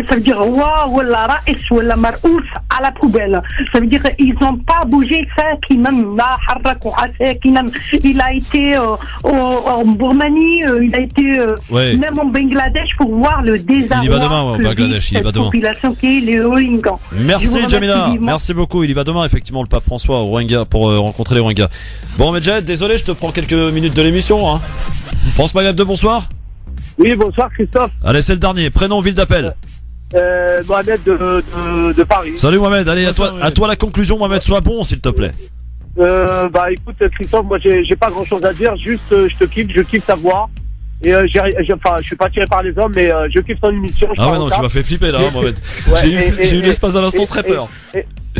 Ça veut dire roi ou la raïs ou la marouf à la poubelle. Ça veut dire ils n'ont pas bougé ça qui même là il a été en Birmanie, il a été même en Bangladesh pour voir le désarroi. Il y va demain au Bangladesh, il y va demain. Population qui est les Rohingyas. Merci Jamila, merci beaucoup. Il y va demain effectivement le pape François au Rohingya pour rencontrer les Rohingyas. Bon Medjed, désolé, je te prends quelques minutes de l'émission. Hein. France Maghreb 2, bonsoir. Oui, bonsoir Christophe. Allez, c'est le dernier. Prénom, ville d'appel. Mohamed de Paris. Salut Mohamed, allez, à toi la conclusion Mohamed, sois bon s'il te plaît. Écoute Christophe, moi j'ai pas grand chose à dire, juste je kiffe ta voix. Et je suis pas tiré par les hommes, mais je kiffe ton émission. Ah ouais, non, tu m'as fait flipper là, hein, Mohamed. J'ai eu l'espace à l'instant très peur.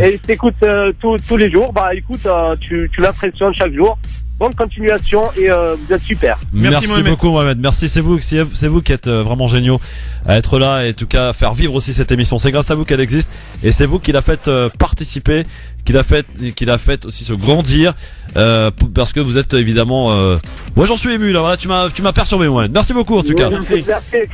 Et t'écoutes tous les jours, écoute, tu l'impressionnes chaque jour. Bonne continuation et vous êtes super. Merci beaucoup Mohamed. Merci, c'est vous qui êtes vraiment géniaux à être là et en tout cas faire vivre aussi cette émission. C'est grâce à vous qu'elle existe et c'est vous qui l'a fait participer, qui l'a fait aussi se grandir parce que vous êtes évidemment moi j'en suis ému là, voilà, tu m'as perturbé Mohamed. Merci beaucoup en tout cas. Merci.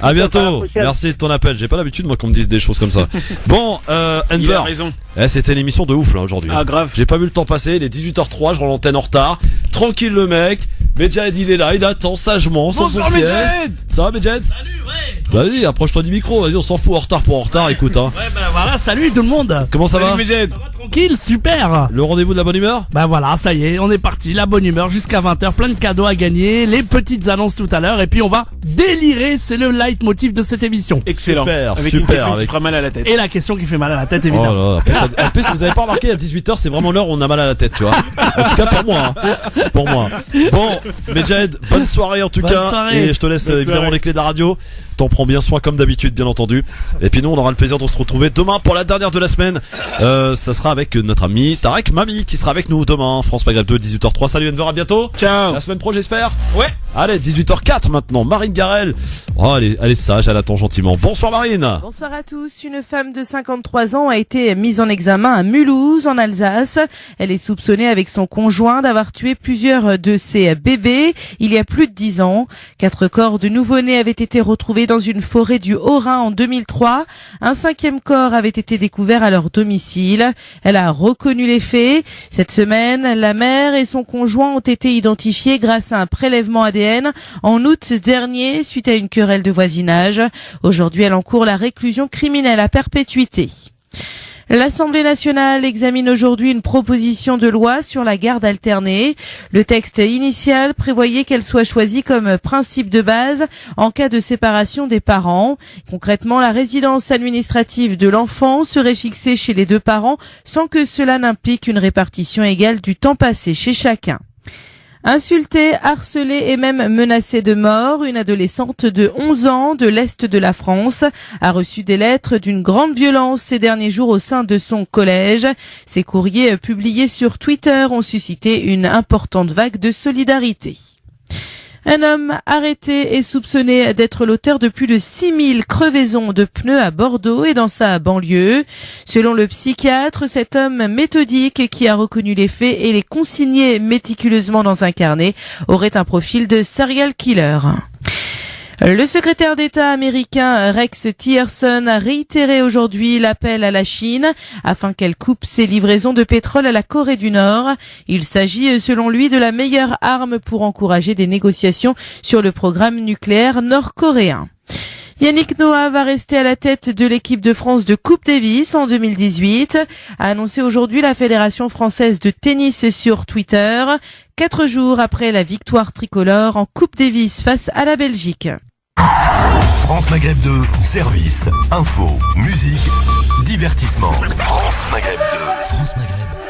À bientôt. Merci de ton appel. J'ai pas l'habitude moi qu'on me dise des choses comme ça. Bon, Enver. Il a raison. C'était une émission de ouf là aujourd'hui. Ah grave. J'ai pas vu le temps passer, il est 18h03, je rends l'antenne en retard. Tranquille le mec. Medjed il est là, il attend sagement son Bonsoir siège. Medjed. Ça va Medjed? Salut, ouais. Vas-y, approche-toi du micro, vas-y, on s'en fout, en retard, écoute hein. Ouais, voilà, salut tout le monde. Comment ça va? Medjed. Ça va tranquille, super. Le rendez-vous de la bonne humeur? Voilà, ça y est, on est parti, la bonne humeur jusqu'à 20h, plein de cadeaux à gagner, les petites annonces tout à l'heure et puis on va délirer, c'est le leitmotiv de cette émission. Excellent. Avec une question qui fera mal à la tête. Et la question qui fait mal à la tête évidemment. Oh là, en plus, vous avez pas remarqué à 18h, c'est vraiment l'heure où on a mal à la tête, tu vois. En tout cas pour moi, hein. Pour moi. Bon, Medjed, bonne soirée en tout cas. Soirée. Et je te laisse évidemment les clés de la radio. T'en prends bien soin comme d'habitude, bien entendu. Et puis nous, on aura le plaisir de se retrouver demain pour la dernière de la semaine. Ça sera avec notre ami Tarek Mami qui sera avec nous demain. France Maghreb 2, 18h03. Salut Enver, à bientôt. Ciao. La semaine pro, j'espère. Ouais. Allez, 18h04 maintenant. Marine Garel. Oh, elle est sage, elle attend gentiment. Bonsoir Marine. Bonsoir à tous. Une femme de 53 ans a été mise en examen à Mulhouse, en Alsace. Elle est soupçonnée avec son conjoint d'avoir tué plusieurs de ses bébés il y a plus de 10 ans. 4 corps de nouveau-nés avaient été retrouvés dans une forêt du Haut-Rhin en 2003. Un 5e corps avait été découvert à leur domicile. Elle a reconnu les faits. Cette semaine, la mère et son conjoint ont été identifiés grâce à un prélèvement ADN en août dernier suite à une querelle de voisinage. Aujourd'hui, elle encourt la réclusion criminelle à perpétuité. L'Assemblée nationale examine aujourd'hui une proposition de loi sur la garde alternée. Le texte initial prévoyait qu'elle soit choisie comme principe de base en cas de séparation des parents. Concrètement, la résidence administrative de l'enfant serait fixée chez les 2 parents sans que cela n'implique une répartition égale du temps passé chez chacun. Insultée, harcelée et même menacée de mort, une adolescente de 11 ans de l'Est de la France a reçu des lettres d'une grande violence ces derniers jours au sein de son collège. Ces courriers publiés sur Twitter ont suscité une importante vague de solidarité. Un homme arrêté est soupçonné d'être l'auteur de plus de 6000 crevaisons de pneus à Bordeaux et dans sa banlieue. Selon le psychiatre, cet homme méthodique qui a reconnu les faits et les consigné méticuleusement dans un carnet aurait un profil de serial killer. Le secrétaire d'État américain Rex Tillerson a réitéré aujourd'hui l'appel à la Chine afin qu'elle coupe ses livraisons de pétrole à la Corée du Nord. Il s'agit, selon lui, de la meilleure arme pour encourager des négociations sur le programme nucléaire nord-coréen. Yannick Noah va rester à la tête de l'équipe de France de Coupe Davis en 2018, a annoncé aujourd'hui la Fédération française de tennis sur Twitter, 4 jours après la victoire tricolore en Coupe Davis face à la Belgique. France Maghreb 2, service, info, musique, divertissement. France Maghreb 2. France Maghreb.